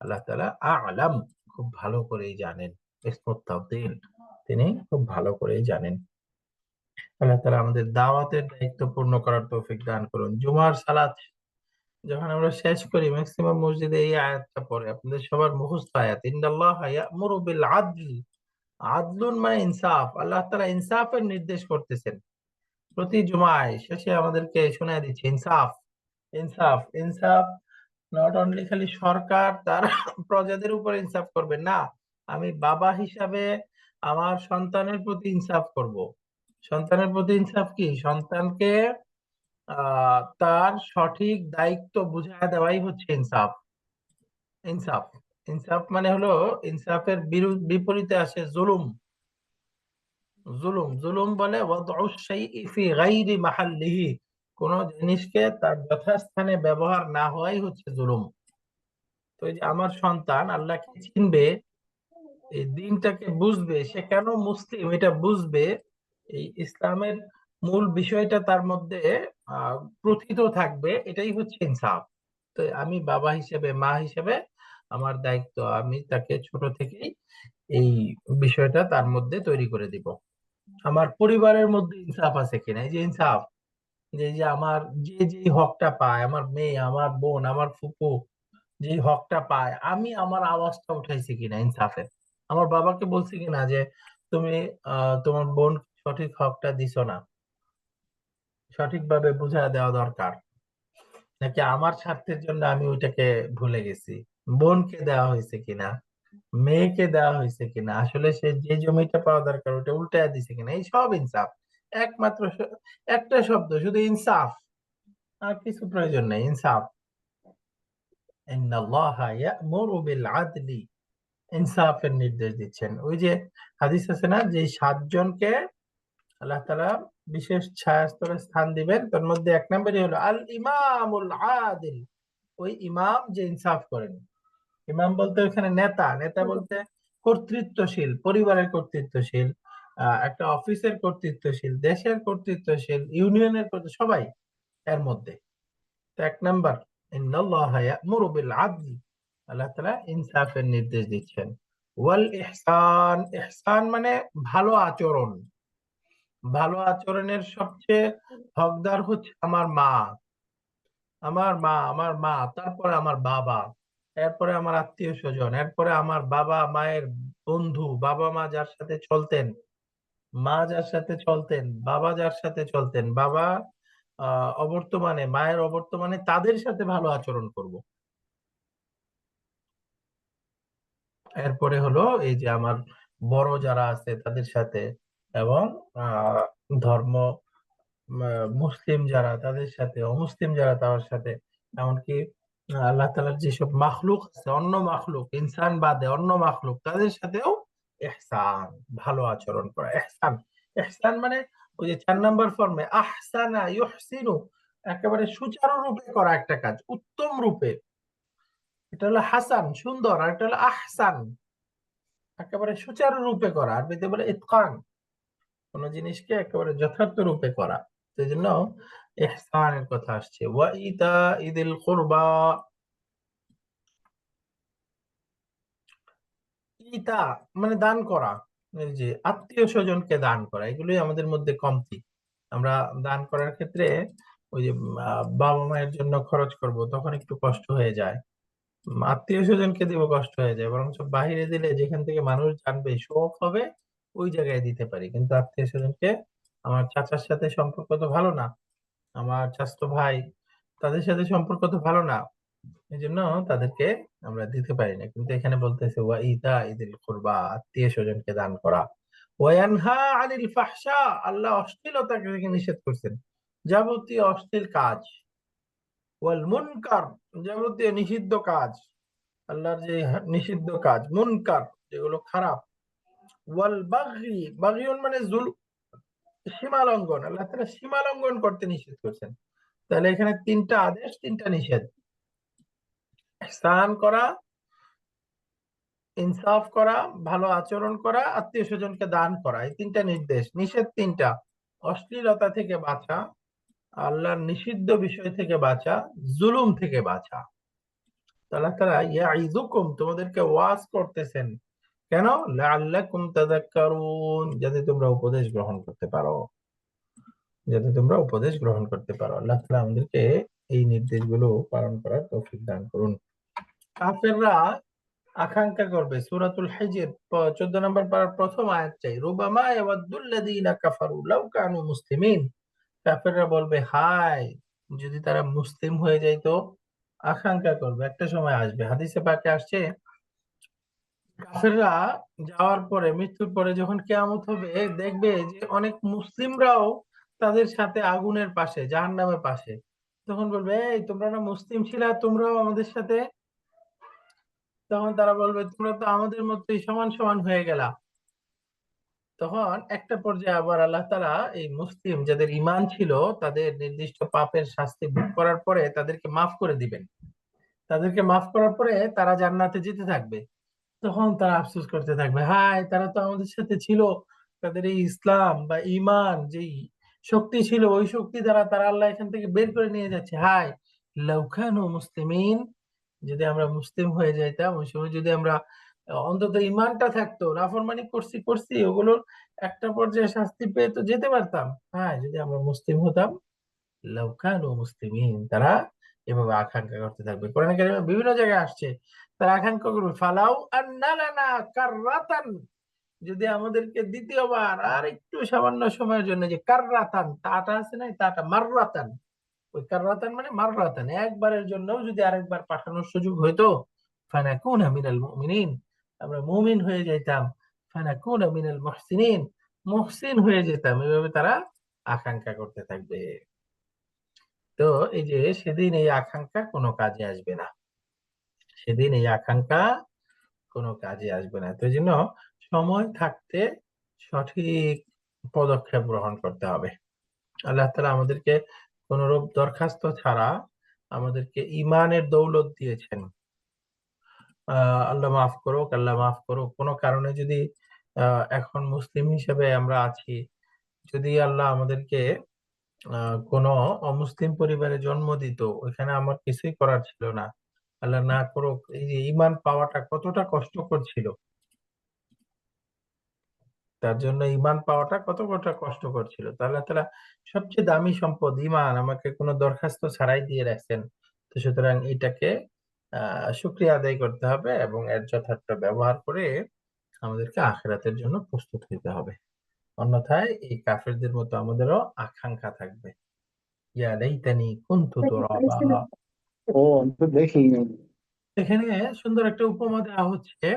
আল্লাহ তাআলা আ'লাম, খুব ভালো করেই জানেন। ইসমুত তাফদীল, তিনি খুব ভালো করেই জানেন। আল্লাহ তাআলা আমাদের দাওয়াতের দায়িত্ব পূর্ণ করার তৌফিক দান করুন। জুমার সালাত যখন আমরা শেষ করি, ম্যাক্সিমাম মসজিদে এই আয়াতটা পড়ে, আপনাদের সবার মুখস্থ আয়াত, ইন্নাল্লাহা ইয়া'মুরু বিল আদল, আদলুন মানে ইনসাফ। আল্লাহ তাআলা ইনসাফের নির্দেশ করতেছেন প্রতি জুমায় শেষে, আমাদেরকে শোনায় দিচ্ছে ইনসাফ, ইনসাফ, ইনসাফ। নট অনলি খালি সরকার তার প্রজাদের উপর ইনসাফ করবে না, আমি বাবা হিসাবে আমার সন্তানের প্রতি ইনসাফ করব। সন্তানের প্রতি ইনসাফ কি? সন্তানকে তার সঠিক দায়িত্ব বুঝায় দেওয়াই হচ্ছে ইনসাফ। ইনসাফ, ইনসাফ মানে হলো, ইনসাফের বিপরীতে আসে জুলুম। জুলুম, জুলুম বলে ওয়াদউ শাইই ফি গায়রি মাহাল্লিহি, কোন জিনিসকে তার যথাস্থানে ব্যবহার না হওয়াই হচ্ছে জুলুম। তো এই যে আমার সন্তান আল্লাহকে চিনবে, এই দিনটাকে বুঝবে, সে কেন মুসলিম এটা বুঝবে, এই ইসলামের মূল বিষয়টা তার মধ্যে প্রথিত থাকবে, এটাই হচ্ছে ইনসাফ। তো আমি বাবা হিসেবে, মা হিসেবে আমার দায়িত্ব, আমি তাকে ছোট থেকেই এই বিষয়টা তার মধ্যে তৈরি করে দিব। আমার পরিবারের মধ্যে ইনসাফ আছে কিনা, এই যে ইনসাফ, যে আমার যে হকটা পায়, আমার মেয়ে, আমার বোন, আমার ফুপু যে হকটা পায়, আমি আমার আওয়াজটা উঠাইছি কিনা ইনসাফের। আমার বাবাকে বলছি কিনা যে তুমি তোমার বোন সঠিক হকটা দিছো না, সঠিকভাবে বুঝায় দেওয়া দরকার, নাকি আমার স্বার্থের জন্য আমি ওইটাকে ভুলে গেছি। বোনকে দেওয়া হয়েছে কিনা, মেয়েকে দেওয়া হয়েছে কিনা, আসলে সে যে জমিটা পাওয়া দরকার ওটা উল্টায় দিছে কিনা, এই সব ইনসাফ। একমাত্র একটা শব্দ, শুধু ইনসাফ, আর কিছু প্রয়োজন নেই, ইনসাফ। ইন্নাল্লাহা ইয়া'মুরু বিল আদলি, ইনসাফের নির্দেশ দিচ্ছেন। ওই যে হাদিস আছে না, যে 7 জনকে আল্লাহ তাআলা বিশেষ ছায়াস্তরে স্থান দিবেন, তার মধ্যে 1 নম্বরই হলো আল ইমামুল আদিল, ওই ইমাম যে ইনসাফ করেন। ইমাম বলতে এখানে নেতা, নেতা বলতে কর্তৃত্বশীল, পরিবারের কর্তৃত্বশীল, একটা অফিসের কর্তৃত্বশীল, দেশের কর্তৃত্বশীল, ইউনিয়নের সবাই এর মধ্যে। তো 1 নাম্বার, ইন্নাল্লাহা ইয়া'মুরু বিল আদল, আল্লাহ তাআলা ইনসাফের নির্দেশ দিচ্ছেন। ওয়াল ইহসান, ইহসান মানে ভালো আচরণ। ভালো আচরণের সবচেয়ে হকদার হচ্ছে আমার মা, আমার মা, তারপরে আমার বাবা, এরপরে আমার আত্মীয় স্বজন, এরপরে আমার বাবা মায়ের বন্ধু, বাবা মা যার সাথে চলতেন, মা যার সাথে চলতেন, বাবা যার সাথে চলতেন, বাবা অবর্তমানে, মায়ের অবর্তমানে, তাদের সাথে ভালো আচরণ করব। এরপরে হলো এই যে আমার বড় যারা আছে তাদের সাথে, এবং আহ ধর্ম মুসলিম যারা তাদের সাথে, অমুসলিম যারা তাদের সাথে, এমনকি আল্লাহ তাআলার যেসব মাখলুক আছে, অন্য মাখলুক, ইনসান বাদে অন্য মাখলুক, তাদের সাথেও ইহসান, ভালো আচরণ করা। ইহসান, ইহসান মানে ওই যে 4 নাম্বার ফর্মে আহসানা ইউহসিনু, একেবারে সুচারুরূপে করা একটা কাজ, উত্তম রূপে। এটা হলো হাসান, সুন্দর, আর এটা হলো আহসান, একেবারে সুচারুরূপে করা। আরবিতে বলে ইতকান, কোন জিনিসকে একেবারে যথার্থ রূপে করা। সেই জন্য ইহসানের কথা আসছে। ওয়া ইতাইদিল কুরবা, ইতা মানে দান করা, এই যে আত্মীয় স্বজনকে দান করা, এগুলোই আমাদের মধ্যে কমতি। আমরা দান করার ক্ষেত্রে ওই যে বাবা মায়ের জন্য খরচ করব, তখন একটু কষ্ট হয়ে যায়। আত্মীয় স্বজনকে দিব, কষ্ট হয়ে যায়। বরং বাহিরে দিলে যেখান থেকে মানুষ জানবে, শোক হবে, ওই জায়গায় দিতে পারি। কিন্তু আত্মীয় স্বজনকে, আমার চাচার সাথে সম্পর্ক তো ভালো না, আমার চাচাতো ভাই, তাদের সাথে সম্পর্ক তো ভালো না, এই জন্য তাদেরকে আমরা দিতে পারি না। কিন্তু এখানে বলতেছে ওয়া ইতা ইদিল কুরবা, আত্মীয় স্বজনকে দান করা। ওয়া ইয়ানহা আনিল ফাহশা, আল্লাহ অশ্লীলতাকে থেকে নিষেধ করছেন, যাবতীয় অশ্লীল কাজ। ওয়াল মুনকার, যাবতীয় নিষিদ্ধ কাজ, আল্লাহর যে নিষিদ্ধ কাজ, মুনকার যেগুলো খারাপ। ওয়াল বাগি, বাগিয়ুন মানে সীমা লঙ্ঘন, আল্লাহ তাআলা সীমা লঙ্ঘন করতে নিষেধ করছেন। তাহলে এখানে 3টা আদেশ, 3টা নিষেধ। ইহসান করা, ইনসাফ করা, ভালো আচরণ করা, আত্মীয় স্বজনকে দান করা, এই 3টা নির্দেশ। নিষেধ 3টা, অশ্লীলতা থেকে বাঁচা, আল্লাহর নিষিদ্ধ বিষয় থেকে বাঁচা, জুলুম থেকে বাঁচা। আল্লাহ তাআলা ইয়াইযুকুম, তোমাদেরকে ওয়াজ করতেছেন, কেন? লাআল্লাকুম তাযাক্কারুন, যাতে তোমরা উপদেশ গ্রহণ করতে পারো, যাতে তোমরা উপদেশ গ্রহণ করতে পারো। আল্লাহ তাআলা আমাদেরকে এই নির্দেশগুলো পালন করার তৌফিক দান করুন। কাফেররা আকাঙ্ক্ষা করবে, সূরাতুল হিজর 14 নম্বর পারার প্রথম আয়াত চাই, রুবামা ইয়াওয়াদ্দুল্লাযীনা কাফারু লাউ কানু মুসলিমিন। কাফেররা বলবে, হায় যদি তারা মুসলিম হয়ে যাইতো। আকাঙ্ক্ষা করবে, একটা সময় আসবে, হাদিসে পাকে আসছে, কাফেররা যাওয়ার পরে, মৃত্যুর পরে যখন কিয়ামত হবে, দেখবে যে অনেক মুসলিমরাও তাদের সাথে আগুনের পাশে, জাহান্নামের পাশে। তখন বলবে, এই তোমরা না মুসলিম ছিলা, তোমরাও আমাদের সাথে। তখন তারা বলবে, তোমরা তো আমাদের মতোই সমান সমান হয়ে গেলা। তখন একটা পর্যায়ে আবার আল্লাহ তাআলা এই মুসলিম যাদের ঈমান ছিল, তাদের নির্দিষ্ট পাপের শাস্তি ভোগ করার পরে তাদেরকে মাফ করে দিবেন। তাদেরকে মাফ করার পরে তারা জান্নাতে যেতে থাকবে। তখন তারা আফসোস করতে থাকবে, হায় তারা তো আমাদের সাথে ছিল, তাদের এই ইসলাম বা ঈমান যেই শক্তি ছিল ওই শক্তি দ্বারা তারা আল্লাহ এখান থেকে বের করে নিয়ে যাচ্ছে। হায় লাউ কানু মুসলিমিন, যদি আমরা মুসলিম হয়ে যাইতাম ওই সময়, যদি আমরা অন্তত ঈমানটা থাকতো, নাফরমানি করছি করছি ওগুলোর একটা পর্যায়ে শাস্তি পেয়ে তো যেতে পারতাম। হ্যাঁ, যদি আমরা মুসলিম হতাম, লাউ কানু মুসলিমিন, তারা এভাবে আকাঙ্ক্ষা করতে থাকবে। কোরআন কারীমে বিভিন্ন জায়গায় আসছে তারা আকাঙ্ক্ষা করবে, ফালাউ আন্না লানা কাররাতান, যদি আমাদেরকে দ্বিতীয়বার আর একটু সামান্য সময়ের জন্য, যে কাররাতান তাটা আছে না, তাটা মাররাতান, ওই কাররাতান মানে মাররাতান, একবারের জন্য যদি আরেকবার পাঠানোর সুযোগ হইতো, ফানাকুনা মিনাল মুমিনিন, আমরা মুমিন হয়ে যাইতাম, ফানাকুনা মিনাল মুহসিনিন, মুহসিন হয়ে যেতাম। এভাবে তারা আকাঙ্ক্ষা করতে থাকবে। তো এই যে সেদিন এই আকাঙ্ক্ষা কোনো কাজে আসবে না, সেদিন এই আকাঙ্ক্ষা কোনো কাজে আসবে না। তো এই জন্য সময় থাকতে সঠিক পদক্ষেপ গ্রহণ করতে হবে। আল্লাহ তাআলা আমাদেরকে কোনরূপ দরখাস্ত ছাড়া আমাদেরকে ঈমানের দৌলত দিয়েছেন। আল্লাহ মাফ করুক, আল্লাহ মাফ করুক। কোনো কারণে যদি এখন মুসলিম হিসেবে আমরা আছি, যদি আল্লাহ আমাদেরকে কোনো অমুসলিম পরিবারে জন্ম দিত, ওইখানে আমার কিছুই করার ছিল না, আল্লাহ না করুক, এই যে ঈমান পাওয়াটা কতটা কষ্টকর ছিল, তার জন্য ঈমান পাওয়াটা কতটা কষ্টকর ছিল। তো আল্লাহ তাআলা সবচেয়ে দামি সম্পদ ঈমান আমাকে কোনো দরখাস্ত ছাড়াই দিয়ে রাখছেন। তো সুতরাং এটাকে শুকরিয়া আদায় করতে হবে এবং এর যথার্থ ব্যবহার করে আমাদেরকে আখিরাতের জন্য প্রস্তুত হতে হবে। অন্যথায় এই কাফেরদের মতো আমাদেরও আকাঙ্ক্ষা থাকবে, ইয়া লাইতানি কুনতু তুরাবা। ও আমি তো দেখিনি। এখানে সুন্দর একটা উপমা দেওয়া হচ্ছে।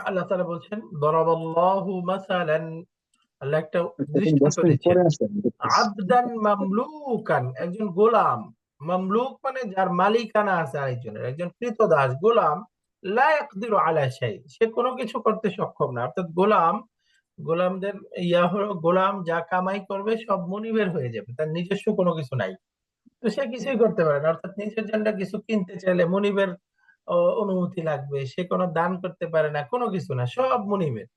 আল্লাহ তাআলা বলছেন, দরাবাল্লাহু মাসালান, আল্লাহ একটা তখন দৃষ্টান্ত 10 মিনিট দিচ্ছেন, পরে আসেন দেখতেছি। আবদান মামলুকান, একজন গোলাম, মামলুক মানে যার মালিকানা আছে আরেকজনের, একজন কৃতদাস গোলাম, লা ইয়াকদিরু আলা শাই, সে কোনো কিছু করতে সক্ষম না। অর্থাৎ গোলামদের হলো, গোলাম যা কামাই করবে সব মুনিবের হয়ে যাবে, তার নিজস্ব কোনো কিছু নাই। তো সে কিছুই করতে পারে না। অর্থাৎ নিজের জন্য কিছু কিনতে চাইলে মুনিবের অনুমতি লাগবে, সে কোনো দান করতে পারে না, কোনো কিছু না, সব মুনিবের।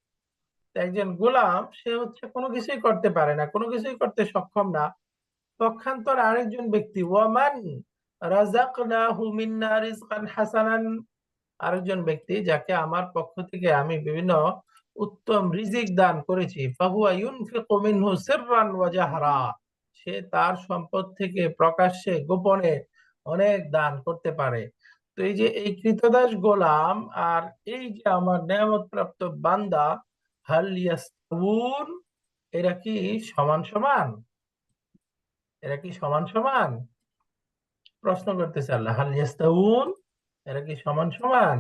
তো একজন গোলাম সে হচ্ছে কোনো কিছুই করতে পারে না, কোনো কিছুই করতে সক্ষম না। পক্ষান্তর আরেকজন ব্যক্তি, ওয়ামান রাযাকনাহু মিন্না রিজকান হাসানান, আরেকজন ব্যক্তি যাকে আমার পক্ষ থেকে আমি বিভিন্ন উত্তম রিজিক দান করেছি, ফাহুয়া ইউনফিকু মিনহু সিররান ওয়া জাহরা, সে তার সম্পদ থেকে প্রকাশ্যে গোপনে অনেক দান করতে পারে। তো এই যে এই কৃতদাস গোলাম আর এই যে আমার নেয়ামত প্রাপ্ত বান্দা, হাল ইয়াস্তাউন, এরা কি সমান সমান? এরা কি সমান সমান? প্রশ্ন করতেছে আল্লাহ, হাল ইয়াস্তাউন, এরা কি সমান সমান?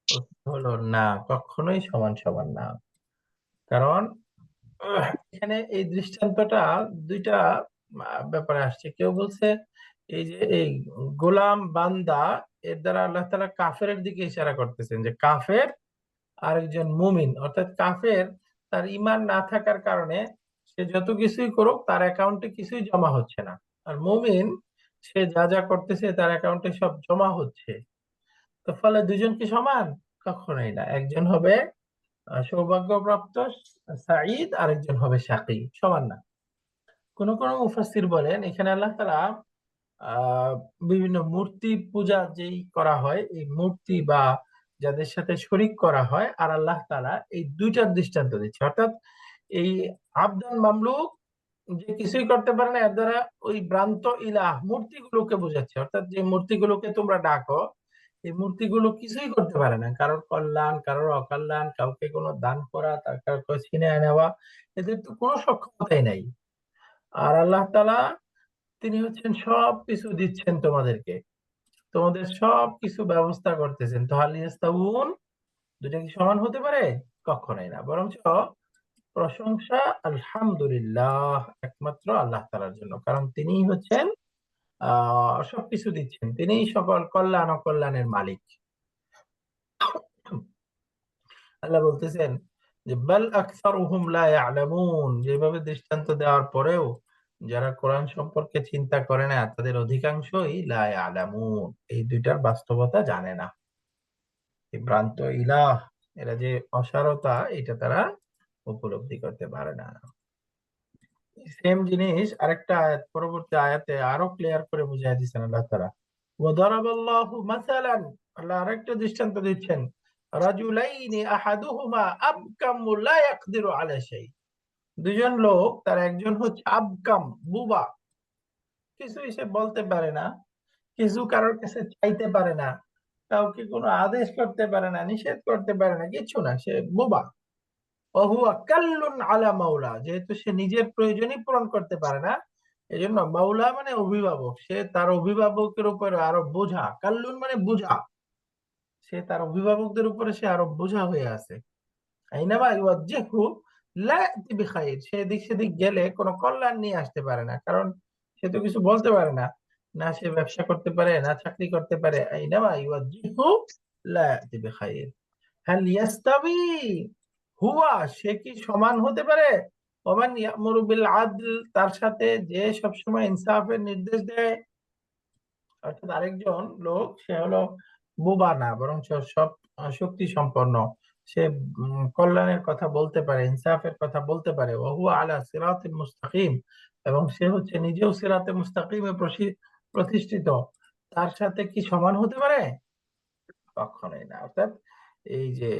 উত্তর হলো না, কখনোই সমান সমান না। কারণ এখানে এই দৃষ্টান্তটা দুইটা ব্যাপারে আসছে। কেউ বলছে এই যে এই গোলাম বান্দা, এর দ্বারা আল্লাহ তাআলা কাফেরের দিকে ইশারা করতেছেন, যে কাফের আরেকজন মুমিন, অর্থাৎ কাফের তার ঈমান না থাকার কারণে সে যত কিছুই করুক তার অ্যাকাউন্টে কিছুই জমা হচ্ছে না, আর মুমিন সে যা যা করতেছে তার অ্যাকাউন্টে সব জমা হচ্ছে। তো ফলে দুজন কি সমান? কখনোই না। একজন হবে সৌভাগ্যপ্রাপ্ত সাঈদ, আরেকজন হবে শাকী, সমান না। কোন কোন মুফাসসির বলেন এখানে আল্লাহ তাআলা আহ বিভিন্ন মূর্তি পূজা যেই করা হয়, এই মূর্তি বা যাদের সাথে শরীক করা হয়, আর আল্লাহ তাআলা এই দুইটার দৃষ্টান্ত দিচ্ছে। অর্থাৎ এই আবদান মামলুক যে কিছুই করতে পারে না, এর দ্বারা ওই ভ্রান্ত ইলাহ মূর্তিগুলোকে বোঝাচ্ছে। অর্থাৎ যে মূর্তিগুলোকে তোমরা ডাকো, এই মূর্তিগুলো কিছুই করতে পারে না, কারোর কল্যাণ, কারোর অকল্যাণ, কাউকে কোনো দান করা, তার কাউকে ছিনিয়ে নেওয়া, এদের তো কোনো সক্ষমতাই নাই। আর আল্লাহ তাআলা তিনি হচ্ছেন সব কিছু দিচ্ছেন তোমাদেরকে, তোমাদের সব কিছু ব্যবস্থা করতেছেন। তো হাল ইয়াস্তাউন, দুটা কি সমান হতে পারে? কখনোই না। বরঞ্চ প্রশংসা আলহামদুলিল্লাহ একমাত্র আল্লাহ তাআলার জন্য, কারণ তিনিই হচ্ছেন সবকিছু দিচ্ছেন, তিনিই সকল কল্যাণ অকল্যাণের মালিক। আল্লাহ বলতেছেন যে বাল আকসারুহুম লা ইয়ালামুন, যেভাবে দৃষ্টান্ত দেওয়ার পরেও যারা কোরআন সম্পর্কে চিন্তা করে না তাদের অধিকাংশই লা ইয়ালামুন, এই দুইটার বাস্তবতা জানে না। এই ভ্রান্ত ইলাহ, এরা যে অসারতা, এটা তারা উপলব্ধি করতে পারে না। সেম জিনিস আরেকটা আয়াত, পরবর্তী আয়াতে আরো ক্লিয়ার করে বুঝাই দিচ্ছেন আল্লাহ তাআলা। ওয়াদারাবাল্লাহু মাসালান, আল্লাহ আরেকটা দৃষ্টান্ত দিচ্ছেন, রাজুলাইনি আহাদুহুমা আবকামু লা ইয়াকদিরু আলা শাই। দুজন লোক, তার একজন হচ্ছে আবকাম, বুবা, কিছু সে বলতে পারে না, কিছু কারোর কাছে চাইতে পারে না, কাউকে কোনো আদেশ করতে পারে না, নিষেধ করতে পারে না, কিছু না, সে বোবা। ওহুয়া কাল্লুন আলা মাওলা, যেহেতু সে নিজের প্রয়োজনই পূরণ করতে পারে না, এই জন্য মাওলা মানে অভিভাবক, সে তার অভিভাবকের উপরে আরো বোঝা। কাল্লুন মানে বোঝা, সে তার অভিভাবকদের উপরে সে আরো বোঝা হয়ে আছে। আইনামা ইউওয়াজ্জিহু লা ইয়াতি বিখাইর, সে এদিক সেদিক গেলে কোনো কল্যাণ নিয়ে আসতে পারে না, কারণ সে তো কিছু বলতে পারে না, না সে ব্যবসা করতে পারে, না চাকরি করতে পারে। আইনামা ইউওয়াজ্জিহু লা ইয়াতি বিখাইর। হাল ইয়াস্তাবি হুয়া, সে কি সমান হতে পারে? ওমান ইয়ামুরু বিল আদল, তার সাথে যে সবসময় ইনসাফের নির্দেশ দেয়। অর্থাৎ আরেকজন লোক, সে হলো বোবা না, বরং সব শক্তি সম্পন্ন, সে কল্যাণের কথা বলতে পারে, ইনসাফের কথা বলতে পারে। ওহুয়া আলা সিরাতিল মুস্তাকিম, এবং সে হচ্ছে নিজেও সিরাতে মুস্তাকিমে প্রতিষ্ঠিত। তার সাথে কি সমান হতে পারে? কখনোই না। অর্থাৎ এই যে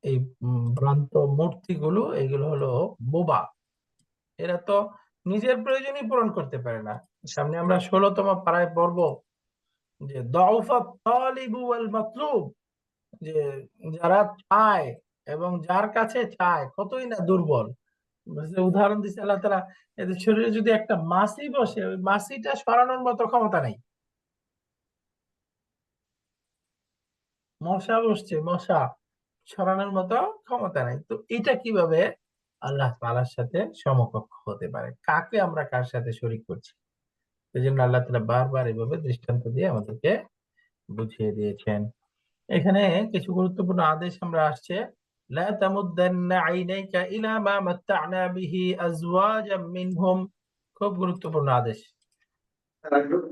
এই ভ্রান্ত মূর্তিগুলো, এগুলো হলো বোবা, এরা তো নিজের প্রয়োজনই পূরণ করতে পারে না। সামনে আমরা 16তম পারায় পড়বো যে দাউফাত তালিবু ওয়াল মাতলুব, যে যারা চায় এবং যার কাছে চায় কতই না দুর্বল। উদাহরণ দিচ্ছে আল্লাহ তাআলা, এদের শরীরে যদি একটা মাছি বসে, ওই মাছিটা সরানোর মতো ক্ষমতা নাই। মশা বসছে, মশা সরানোর মতো ক্ষমতা নাই। তো এটা কিভাবে আল্লাহ তাআলার সাথে সমকক্ষ হতে পারে? কাকে আমরা কার সাথে শরীক করছি? এই জন্য আল্লাহ তাআলা বারবার এভাবে দৃষ্টান্ত দিয়ে আমাদেরকে বুঝিয়ে দিয়েছেন। এখানে কিছু গুরুত্বপূর্ণ আদেশ আমরা আসছে। লা তামুদ্দান্না আইনাইকা ইলা মা মাত্তা'না বিহি আজওয়াজাম মিনহুম, খুব গুরুত্বপূর্ণ আদেশ,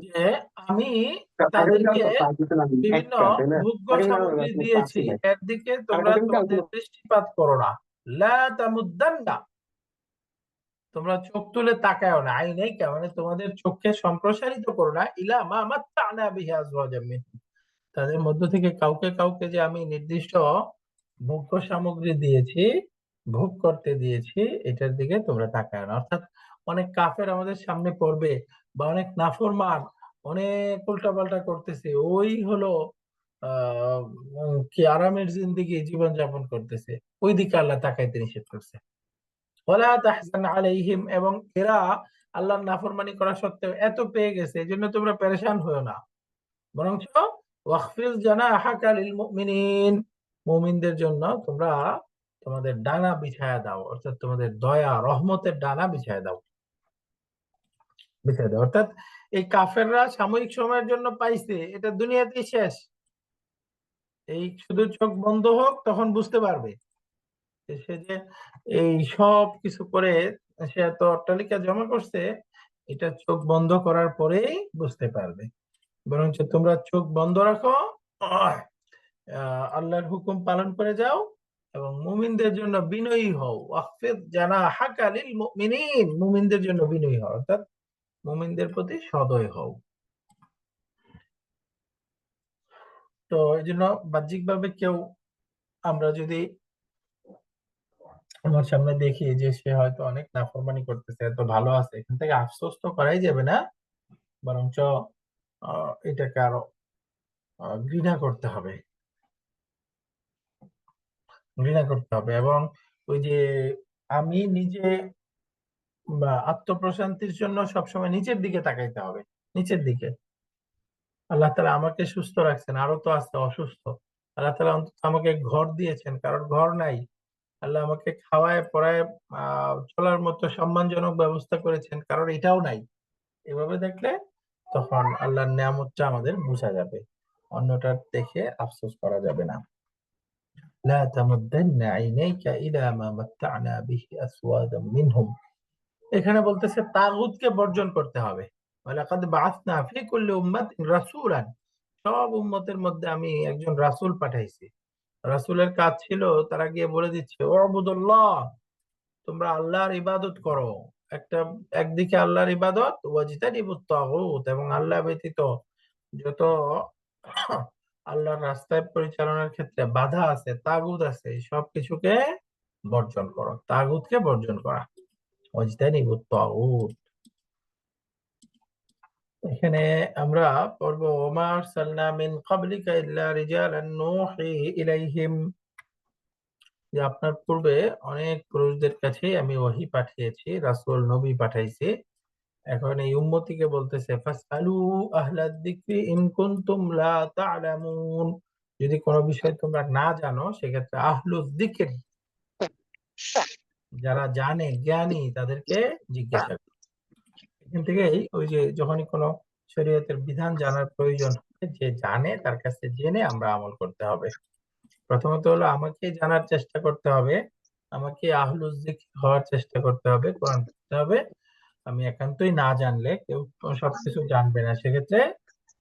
যে আমি তাদেরকে বিভিন্ন ভোগ্য সামগ্রী দিয়েছি, এর দিকে তোমরা তোমাদের দৃষ্টিপাত করো না। লা তামুদ্দান্না, তোমরা চোখ তুলে তাকায়ও না, আইনাইকা মানে তোমাদের চোখকে সম্প্রসারিত করো না, ইলা মা মাত্তা'না বিহি আজওয়াজাম মিনহুম, তাদের মধ্য থেকে কাউকে কাউকে যে আমি নির্দিষ্ট ভোগ্য সামগ্রী দিয়েছি, ভোগ করতে দিয়েছি, এটার দিকে তোমরা তাকায় না। অর্থাৎ অনেক কাফের আমাদের সামনে পড়বে, বা অনেক নাফরমান অনেক উল্টাপাল্টা করতেছে, ওই হলো কি আরামের জিন্দেগি জীবন যাপন করতেছে, ওই দিকে আল্লাহ তাকাইতে নিষেধ করছে। ওয়ালা তাহজান আলাইহিম, এবং এরা আল্লাহর নাফরমানি করা সত্ত্বেও এত পেয়ে গেছে, এই জন্য তোমরা পেরেশান হয়ো না, বরঞ্চ ওয়াখফিজ জানাহাকা লিল মুমিনিন, মুমিনদের জন্য তোমরা তোমাদের ডানা বিছায়া দাও, অর্থাৎ তোমাদের দয়া রহমতের ডানা বিছায়া দাও, বিছায়া দাও। অর্থাৎ এই কাফেররা সাময়িক সময়ের জন্য পাইছে, এটা দুনিয়াতেই শেষ। এই শুধু চোখ বন্ধ হোক, তখন বুঝতে পারবে সে যে এই সব কিছু করে সে এত অট্টালিকা জমা করছে, এটা চোখ বন্ধ করার পরেই বুঝতে পারবে। বরঞ্চ তোমরা চোখ বন্ধ রাখো, আল্লাহর হুকুম পালন করে যাও, এবং মুমিনদের জন্য বিনয়ী হও। ওয়াখফিদ জানাহাকা লিল মুমিনিন, মুমিনদের জন্য বিনয়ী হও, অর্থাৎ মুমিনদের প্রতি সদয় হও। তো এই জন্য বাহ্যিকভাবে কেউ, আমরা যদি আমার সামনে দেখি যে সে হয়তো অনেক নাফরমানি করতেছে, এত ভালো আছে, এখান থেকে আফসোস তো করাই যাবে না, বরঞ্চ এটাকে আরো ঘৃণা করতে হবে, ঘৃণা করতে হবে। এবং ওই যে আমি নিজে বা আত্মপ্রশান্তির জন্য সবসময় নিচের দিকে তাকাইতে হবে, নিচের দিকে। আল্লাহ তাআলা আমাকে সুস্থ রাখছেন, আরো তো আছে অসুস্থ। আল্লাহ তাআলা অন্তত আমাকে ঘর দিয়েছেন, কারোর ঘর নাই। আল্লাহ আমাকে খাওয়ায় পড়ায় চলার মতো সম্মানজনক ব্যবস্থা করেছেন, কারোর এটাও নাই। এভাবে দেখলে তখন আল্লাহর নিয়ামতটা আমাদের বোঝা যাবে, অন্যটার দেখে আফসোস করা যাবে না। লা তামুদ্দান্না আইনাইকা ইলা মা মাত্তা'না বিহি আসওয়াদাম মিনহুম, এখানে বলতেছে তাগুতকে বর্জন করতে হবে। ওয়ালাকাদ বাআসনা ফি কুল্লি উম্মাতিন রাসূলান, সব উম্মতের মধ্যে আমি একজন রাসূল পাঠাইছি। রাসূলের কাজ ছিল তারা গিয়ে বলে দিচ্ছে উবুদুল্লাহ, তোমরা আল্লাহর ইবাদত করো। একদিকে আল্লাহর ইবাদত, ওয়াজতানিবুত তাগুত, এবং আল্লাহ ব্যতীত যত আল্লাহর রাস্তায় পরিচালনার ক্ষেত্রে বাধা আছে, তাগুত আছে, সব কিছুকে বর্জন করো। তাগুতকে বর্জন করা, ওয়াজতানিবুত তাগুত। এখানে আমরা পড়বো ওমা আরসালনা মিন ক্বাবলিকা ইল্লা রিজালান নূহি ইলাইহিম, যে আপনার পূর্বে অনেক পুরুষদের কাছে আমি ওহী পাঠিয়েছি, রাসূল নবী পাঠাইছি। এখন এই উম্মতিকে বলতেছে ফাসআলু আহলাদ যিকরি ইন কুনতুম লা তা'লামুন, যদি কোনো বিষয় তোমরা না জানো সেক্ষেত্রে আহলুয যিকর, যারা জানে, জ্ঞানী, তাদেরকে জিজ্ঞাসা করো। এখান থেকেই ওই যে যখনই কোনো শরীয়তের বিধান জানার প্রয়োজন হয়, যে জানে তার কাছে জেনে আমরা আমল করতে হবে। প্রথমত হলো আমাকে জানার চেষ্টা করতে হবে, আমাকে আহলুজ যিকর হওয়ার চেষ্টা করতে হবে, কোরআন পড়তে হবে। আমি একান্তই না জানলে, কেউ সবকিছু জানবে না, সেক্ষেত্রে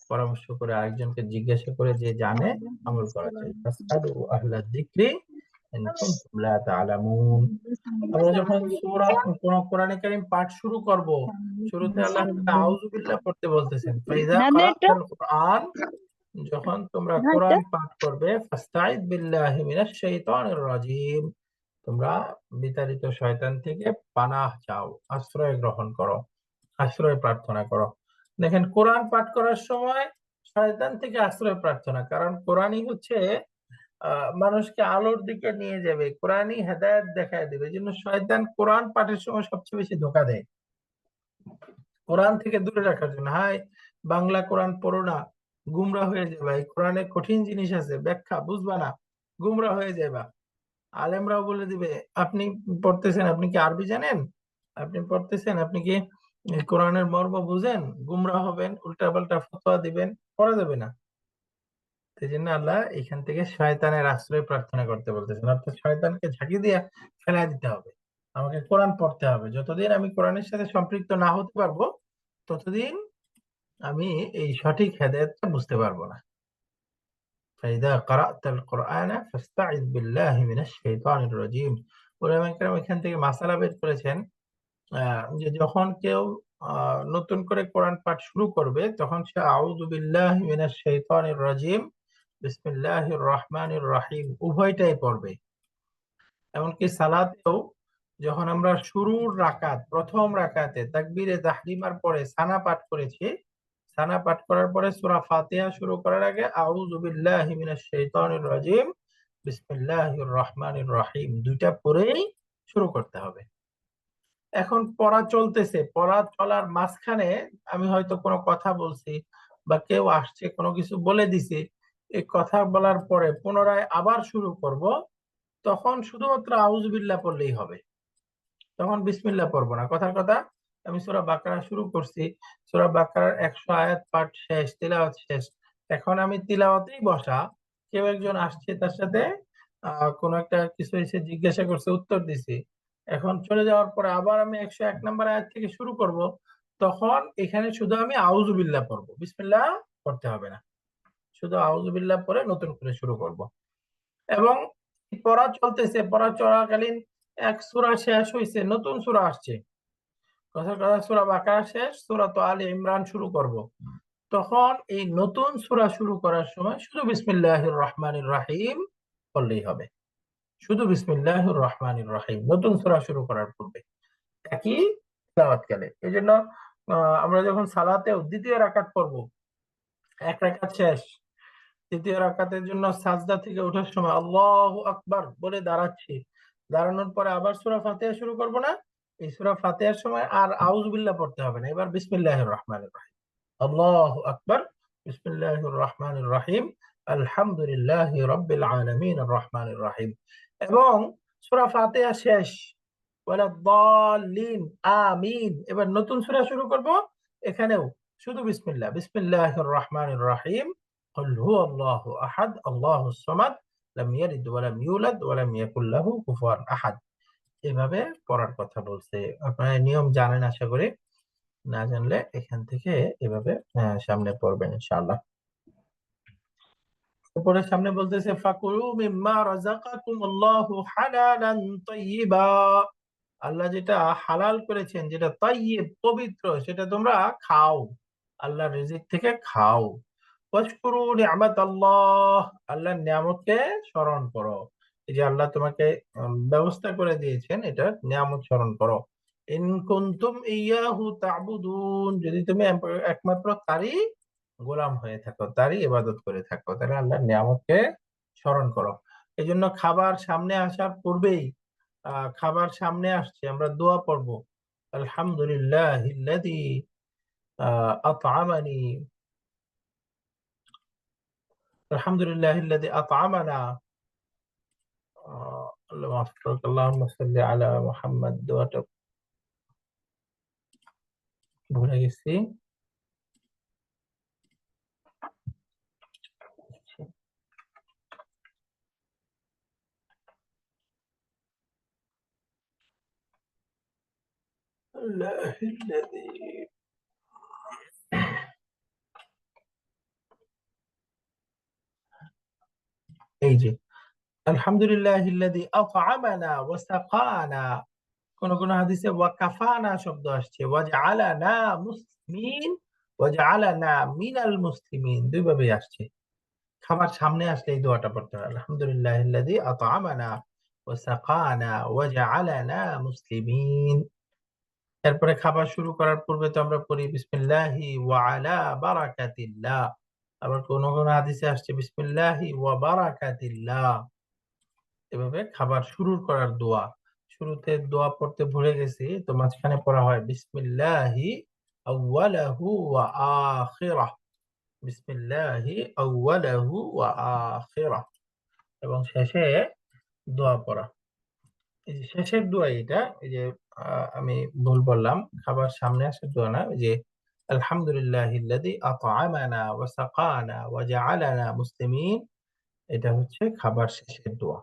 পরামর্শ করে আরেকজনকে জিজ্ঞাসা করে যে জানে আমল করা চাই। ফাসআলু আহলায যিকরি ইন কুনতুম লা তা'লামুন। আমরা যখন সূরা কোরআনে কারীম পাঠ শুরু করব, শুরুতে আল্লাহ তাআলা আউযু বিল্লাহ পড়তে বলতেছেন। ফাইযা ক্বারা'তাল কুরআন, যখন তোমরা কোরআন পাঠ করবে, ফাস্তাইদ বিল্লাহি মিনাশ শাইতানির রাজীম, তোমরা বিতাড়িত শয়তান থেকে পানাহ চাও, আশ্রয় গ্রহণ করো, আশ্রয় প্রার্থনা করো। দেখেন, কোরআন পাঠ করার সময় শয়তান থেকে আশ্রয় প্রার্থনা, কারণ কোরআনই হচ্ছে মানুষকে আলোর দিকে নিয়ে যাবে, কোরআনই হেদায়েত দেখায় দেবে। এই জন্য শয়তান কোরআন পাঠের সময় সবচেয়ে বেশি ধোঁকা দেয়, কোরআন থেকে দূরে রাখার জন্য। হাই, বাংলা কোরআন পড়ো না, গুমরা হয়ে যাবে, এই কোরআনে কঠিন জিনিস আছে, ব্যাখ্যা বুঝবা না, গুমরা হয়ে যাবা। আলেমরাও বলে দিবে, আপনি পড়তেছেন, আপনি কি আরবি জানেন? আপনি পড়তেছেন, আপনি কি কোরআনের মর্ম বুঝেন? গুমরা হবেন, উল্টাপাল্টা ফতোয়া দিবেন, পড়া যাবে না। সেই জন্য আল্লাহ এখান থেকে শয়তানের আশ্রয় প্রার্থনা করতে বলতেছেন, অর্থাৎ শয়তানকে ঝাঁকি দিয়ে ফেলাই দিতে হবে। আমাকে কোরআন পড়তে হবে। যতদিন আমি কোরআনের সাথে সম্পৃক্ত না হতে পারবো, ততদিন আমি এই সঠিক হেদায়েতটা বুঝতে পারবো না। ফাইদা ক্বারা'তাল কুরআনা ফাস্তাইয বিল্লাহি মিনাশ শাইতানির রাজীম। উলামায়ে কেরাম এখান থেকে মাসালা বের করেছেন, যে যখন কেউ নতুন করে কোরআন পাঠ শুরু করবে, তখন সে আউযু বিল্লাহি মিনাশ শাইতানির রাজীম, বিসমিল্লাহির রহমানির রহিম উভয়টাই পড়বে। এমনকি সালাতেও যখন আমরা শুরুর রাকাত, প্রথম রাকাতে তাকবীরে তাহরিমার পরে সানা পাঠ করেছি, সানা পাঠ করার পরে সূরা ফাতিহা শুরু করার আগে আউযু বিল্লাহি মিনাশ শাইতানির রাজীম বিসমিল্লাহির রহমানির রহিম দুইটা পড়েই শুরু করতে হবে। এখন পড়া চলতেছে, পড়া চলার মাঝখানে আমি হয়তো কোনো কথা বলছি বা কেউ আসছে কোনো কিছু বলে দিছে, এই কথা বলার পরে পুনরায় আবার শুরু করব, তখন শুধুমাত্র আউযু বিল্লাহ পড়লেই হবে, তখন বিসমিল্লাহ পড়বো না। কথার কথা, আমি সূরা বাকারা শুরু করছি, সূরা বাকারার 100 আয়াত পাঠ শেষ, তিলাওয়াত শেষ, এখন আমি তিলাওয়াতেই বসা, কেউ একজন আসছে, তার সাথে কোনো একটা কিছু এসে জিজ্ঞাসা করছে, উত্তর দিছি, এখন চলে যাওয়ার পরে আবার আমি 101 নম্বর আয়াত থেকে শুরু করব, তখন এখানে শুধু আমি আউযু বিল্লাহ পড়বো, বিসমিল্লাহ পড়তে হবে না, শুধু আউযু বিল্লাহ পড়ে নতুন করে শুরু করব। এবং পড়া চলতেছে, পড়া চলাকালীন এক সূরা শেষ হয়েছে, নতুন সূরা আসছে, কথার কথা সূরা বাকারা শেষ, সূরা আলে ইমরান শুরু করব, তখন এই নতুন সূরা শুরু করার সময় শুধু বিসমিল্লাহির রহমানির রহিম বললেই হবে, শুধু বিসমিল্লাহির রহমানির রহিম নতুন সূরা শুরু করার পূর্বে, একই তেলাওয়াতকালে। এই জন্য আমরা যখন সালাতেও দ্বিতীয় রাকাত পড়ব, এক রাকাত শেষ, দ্বিতীয় রাকাতের জন্য সাজদা থেকে ওঠার সময় আল্লাহু আকবার বলে দাঁড়াচ্ছি, দাঁড়ানোর পরে আবার সূরা ফাতিহা শুরু করব না, এই সূরা ফাতিহার সময় আর আউযু বিল্লাহ পড়তে হবে না, এবার বিসমিল্লাহির রহমানির রহিম, আল্লাহু আকবার, বিসমিল্লাহির রহমানির রহিম, আলহামদুলিল্লাহি রাব্বিল আলামিন আর রহমানির রহিম। এবং সূরা ফাতিহা শেষ, ওয়ালাদ-দাল্লিন আমিন, এবার নতুন সূরা শুরু করব, এখানেও শুধু বিসমিল্লাহ, বিসমিল্লাহির রহমানির রহিম, قل هو الله أحد الله الصمد لم يلد ولم يولد ولم يكن له كفوا أحد। এভাবে পড়ার কথা বলছে। আপনারা নিয়ম জানেন আশা করি, না জানলে এখান থেকে এভাবে সামনে পড়বেন ইনশাআল্লাহ। তারপরে সামনে বলতেছে ফাকুলু মিম্মা রাযাকাকুমুল্লাহু হালালান তাইয়্যিবা, আল্লাহ যেটা হালাল করেছেন, যেটা তাইয়্যিব পবিত্র, সেটা তোমরা খাও, আল্লাহর রিজিক থেকে খাও। ওয়াশকুরু নি'মাতাল্লাহ, আল্লাহর নিয়ামতকে স্মরণ করো। এই যে আল্লাহ তোমাকে ব্যবস্থা করে দিয়েছেন, এটা নিয়ামত স্মরণ করো। ইন কুনতুম ইয়াহু তা'বুদুন, যদি তুমি একমাত্র তারই গোলাম হয়ে থাকো, তারই ইবাদত করে থাকো, তাহলে আল্লাহর নিয়ামতকে স্মরণ করো। এই জন্য খাবার সামনে আসার পূর্বেই খাবার সামনে আসছে, আমরা দোয়া পড়ব, আলহামদুলিল্লাহিল্লাযী আত'আমানি, আলহামদুলিল্লাহিল্লাযী আত'আমানা, আল্লাহ মাফ করুক, আল্লাহুম্মা সাল্লি আলা মুহাম্মাদ, দোয়াটা ভুলে গেছি। আল্লাহিল্লাযী, এই যে আলহামদুলিল্লাহিল্লাযী আত'আমানা ওয়া সাকানা, কোন কোন হাদিসে ওয়া কাফানা শব্দ আসছে, ওয়াজআলানা মুসলিমিন, ওয়াজআলানা মিনাল মুসলিমিন, দুই ভাবে আসছে। খাবার সামনে আসলে এই দোয়াটা পড়তে হয়, আলহামদুলিল্লাহিল্লাযী আত'আমানা ওয়া সাকানা ওয়াজআলানা মুসলিমিন। এরপরে খাবার শুরু করার পূর্বে তো আমরা পড়ি বিসমিল্লাহি ওয়া আলা বারাকাতিল্লাহ, আবার কোন কোন হাদিসে আসছে বিসমিল্লাহি ওয়া বারাকাতিল্লাহ। এভাবে খাবার শুরু করার দোয়া, শুরুতে দোয়া পড়তে ভুলে গেছি, তো মাঝখানে পড়া হয় বিসমিল্লাহি আউওয়ালাহু ওয়া আখিরাহ, বিসমিল্লাহি আউওয়ালাহু ওয়া আখিরাহ, এবং শেষে দোয়া পড়া। এই যে শেষের দোয়া এটা, এই যে আমি ভুল বললাম, খাবার সামনে আসার দোয়া না, এই যে আলহামদুলিল্লাহিল্লাযী আত'আমানা ওয়া সাকানা ওয়া জাআলানা মুসলিমিন, এটা হচ্ছে খাবার শেষের দোয়া।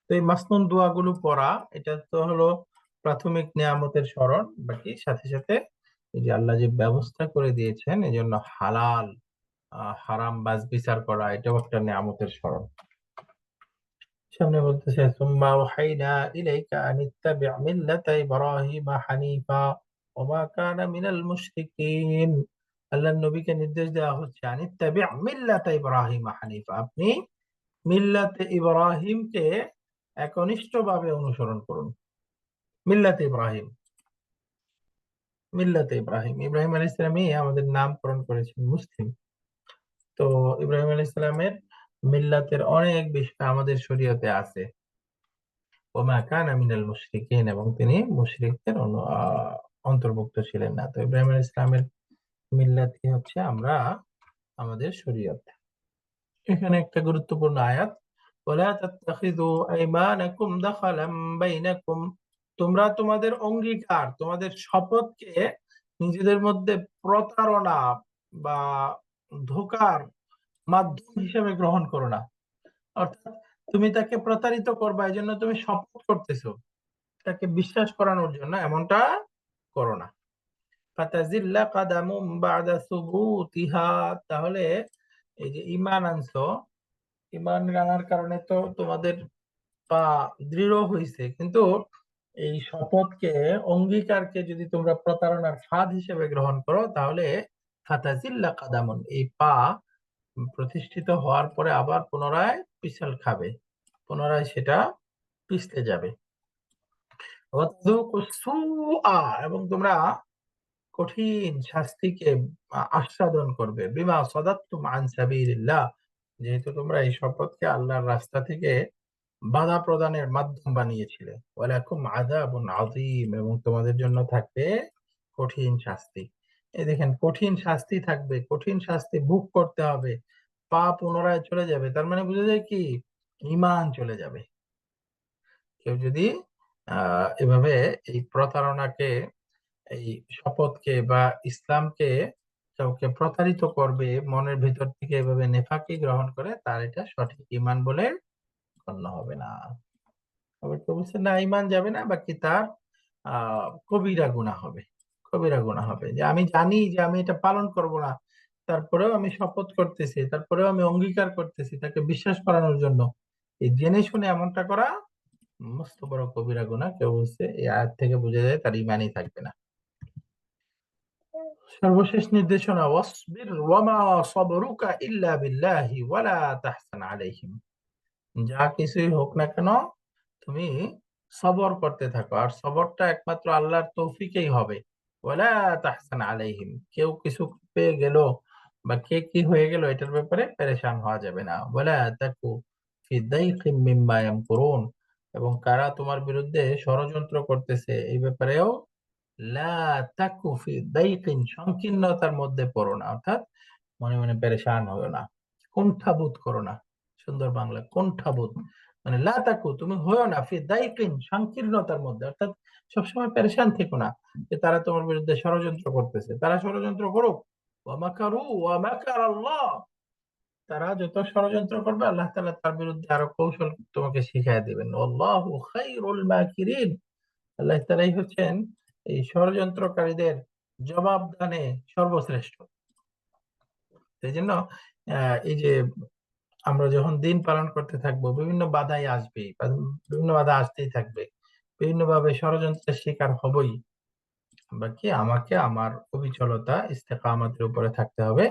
তো এই মাসনুন দোয়াগুলো পড়া, এটা তো হলো প্রাথমিক নিয়ামতের স্মরণ, বাকি সাথে সাথে এই যে আল্লাহ যে ব্যবস্থা করে দিয়েছেন, এই জন্য হালাল হারাম বাজ বিচার করা, এটাও একটা নিয়ামতের স্মরণ। সামনে বলতেছে সুম্মা আওহাইনা ইলাইকা আনিত্তাবি' মিল্লাতা ইব্রাহিমা হানিফা ওয়া মা কানা মিনাল মুশরিকিন, আল্লাহর নবীকে নির্দেশ দেওয়া হচ্ছে আনিত্তাবি' মিল্লাতা ইব্রাহিমা হানিফা, আপনি মিল্লাতে ইব্রাহিমকে একনিষ্ঠভাবে অনুসরণ করুন। মিল্লাতে ইব্রাহিম, মিল্লাতে ইব্রাহিম, ইব্রাহিম আলাইহিস সালামই আমাদের নামকরণ করেছেন মুসলিম। তো ইব্রাহিম আলাইহিস সালামের মিল্লাতের অনেক বিষয় আমাদের শরীয়তে আছে। ওমা কানা মিনাল মুশরিকিন, এবং তিনি মুশরিকদের অন্তর্ভুক্ত ছিলেন না। তো ইব্রাহিম আলাইহিস সালামের মিল্লাতই হচ্ছে আমরা আমাদের শরীয়ত। এখানে একটা গুরুত্বপূর্ণ আয়াত, ওয়ালা তাত্তাখিযু আইমানাকুম দাখালাম বাইনাকুম, তোমরা তোমাদের অঙ্গীকার, তোমাদের শপথকে নিজেদের মধ্যে প্রতারণা বা ধোঁকার মাধ্যম হিসেবে গ্রহণ করো না। অর্থাৎ তুমি তাকে প্রতারিত করবা, এই জন্য তুমি শপথ করতেছো, তাকে বিশ্বাস করানোর জন্য, এমনটা করো না। ফাতাজিল্লা কাদামুম বাদা সুবুতিহা, তাহলে এই যে ঈমান আনছো, ঈমান আনার কারণে তো তোমাদের পা দৃঢ় হইছে, কিন্তু এই শপথকে, অঙ্গীকারকে যদি তোমরা প্রতারণার ফাঁদ হিসেবে গ্রহণ করো, তাহলে ফাতাজিল্লা কাদামুন, এই পা প্রতিষ্ঠিত হওয়ার পরে আবার পুনরায় পিছল খাবে, পুনরায় সেটা পিছলে যাবে। ওয়াযুকুস সুআ, এবং তোমরা কঠিন শাস্তিকে আস্বাদন করবে, বিমা সাদাদতুম আন সাবিলিল্লাহ, যেহেতু তোমরা এই শপথকে আল্লাহর রাস্তা থেকে বাধা প্রদানের মাধ্যম বানিয়েছিলে। ওয়ালাকুম আযাবুন আযীম, এবং তোমাদের জন্য থাকবে কঠিন শাস্তি। এই দেখেন, কঠিন শাস্তি থাকবে, কঠিন শাস্তি ভোগ করতে হবে, পা পুনরায় চলে যাবে, তার মানে বুঝা যায় কি, ঈমান চলে যাবে। কেউ যদি এভাবে এই প্রতারণাকে, এই শপথকে বা ইসলামকে কাউকে প্রতারিত করবে, মনের ভিতর থেকে এভাবে নেফাকি গ্রহণ করে, তার এটা সঠিক ঈমান বলে গণ্য হবে না। আবার কেউ বলছে না ঈমান যাবে না, বাকি তার কবিরা গুনাহ হবে। কবিরা গুনাহ হবে, যে আমি জানি যে আমি এটা পালন করব না, তারপরেও আমি শপথ করতেছি, তারপরেও আমি অঙ্গীকার করতেছি তাকে বিশ্বাস করানোর জন্য, এই জেনে শুনে এমনটা করা মস্ত বড় কবিরা গুনাহ। কেউ বলছে এই আয়াত থেকে বোঝা যায় তার ঈমানই থাকবে না। সর্বশেষ নির্দেশনা, ওয়াসবির ওয়ামা সাবরুকা ইল্লা বিল্লাহি ওয়ালা তাহসান আলাইহিম। যা কিছুই হোক না কেন তুমি সবর করতে থাকো, আর সবরটা একমাত্র আল্লাহর তৌফিকেই হবে। ওয়ালা তাহসান আলাইহিম, কেউ কিছু পেয়ে গেল বা কে কি হয়ে গেল এটার ব্যাপারে পেরেশান হওয়া যাবে না। ওয়ালা তাকু ফি দাইকিম মিম্মা ইয়ামকুরুন, এবং কারা তোমার বিরুদ্ধে ষড়যন্ত্র করতেছে এই ব্যাপারেও লা তাকু ফি দাইকিন, সংকীর্ণতার মধ্যে পড়ো না, অর্থাৎ মনে মনে পেরেশান হও না, কুণ্ঠাবোধ করো না। সুন্দর বাংলা, কুণ্ঠাবোধ মানে লা তাকু, তুমি হয়েও না ফি দাইকিন, সংকীর্ণতার মধ্যে, অর্থাৎ সবসময় পেরেশান থেকো না যে তারা তোমার বিরুদ্ধে ষড়যন্ত্র করতেছে। তারা ষড়যন্ত্র করুক, ওয়া মাকারু ওয়া মাকার আল্লাহ, তারা যত ষড়যন্ত্র করবে আল্লাহ তাআলা তার বিরুদ্ধে আরো কৌশল তোমাকে শিখিয়ে দিবেন। আল্লাহু খায়রুল মাকিরিন, আল্লাহ তাআলাই হচ্ছেন এই ষড়যন্ত্রকারীদের জবাব দানে সর্বশ্রেষ্ঠ। সেই জন্য এই যে আমরা যখন দিন পালন করতে থাকবো, বিভিন্ন বাধাই আসবেই, বিভিন্ন বাধা আসতেই থাকবে, বিভিন্ন ভাবে ষড়যন্ত্রের শিকার হবই, বাকি আমাকে আমার অবিচলতা ইস্তেকামাতের উপরে থাকতে হবে,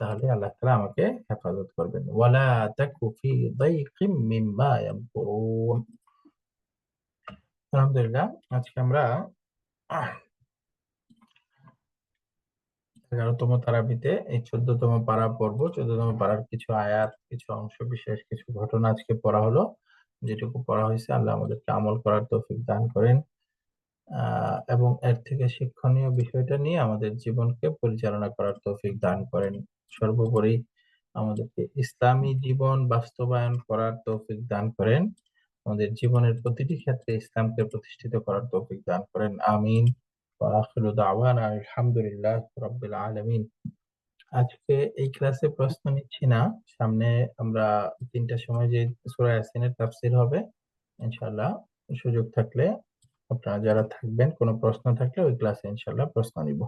তাহলে আল্লাহ তাআলা আমাকে হেফাজত করবেন। ওয়ালা তাকু ফি দাইকিম মিম্মা ইয়ামকুরুন। আলহামদুলিল্লাহ, আজকে আমরা 11তম তারাবিতে এই 14তম পারা পড়বো। 14তম পারার কিছু আয়াত, কিছু অংশ বিশেষ, কিছু ঘটনা আজকে পড়া হলো। যেটুকু পড়া হয়েছে আল্লাহ আমাদেরকে আমল করার তৌফিক দান করেন, এবং এর থেকে শিক্ষণীয় বিষয়টা নিয়ে আমাদের জীবনকে পরিচালনা করার তৌফিক দান করেন। সর্বোপরি আমাদেরকে ইসলামী জীবন বাস্তবায়ন করার তৌফিক দান করেন, আমাদের জীবনের প্রতিটি ক্ষেত্রে ইসলামকে প্রতিষ্ঠিত করার তৌফিক দান করেন। আমিন। ওয়া আখিরু দাওয়ানা আলহামদুলিল্লাহি রাব্বিল আলামিন। আজকে এই ক্লাসে প্রশ্ন নিচ্ছি না, সামনে আমরা 3টার সময় যে সূরা ইয়াসিনের তাফসীর হবে, ইনশাআল্লাহ সুযোগ থাকলে আপনারা যারা থাকবেন, কোনো প্রশ্ন থাকলে ওই ক্লাসে ইনশাআল্লাহ প্রশ্ন নিব।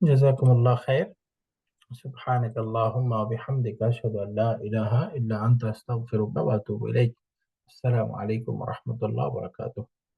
জাযাকুমুল্লাহ খাইর। সুবহানাকাল্লাহুম্মা ওয়া বিহামদিকা আশহাদু আল লা ইলাহা ইল্লা আনতা আস্তাগফিরুকা ওয়া আতুবু ইলাইক। আসসালামু আলাইকুম ওয়া রাহমাতুল্লাহি ওয়া বারাকাতুহু।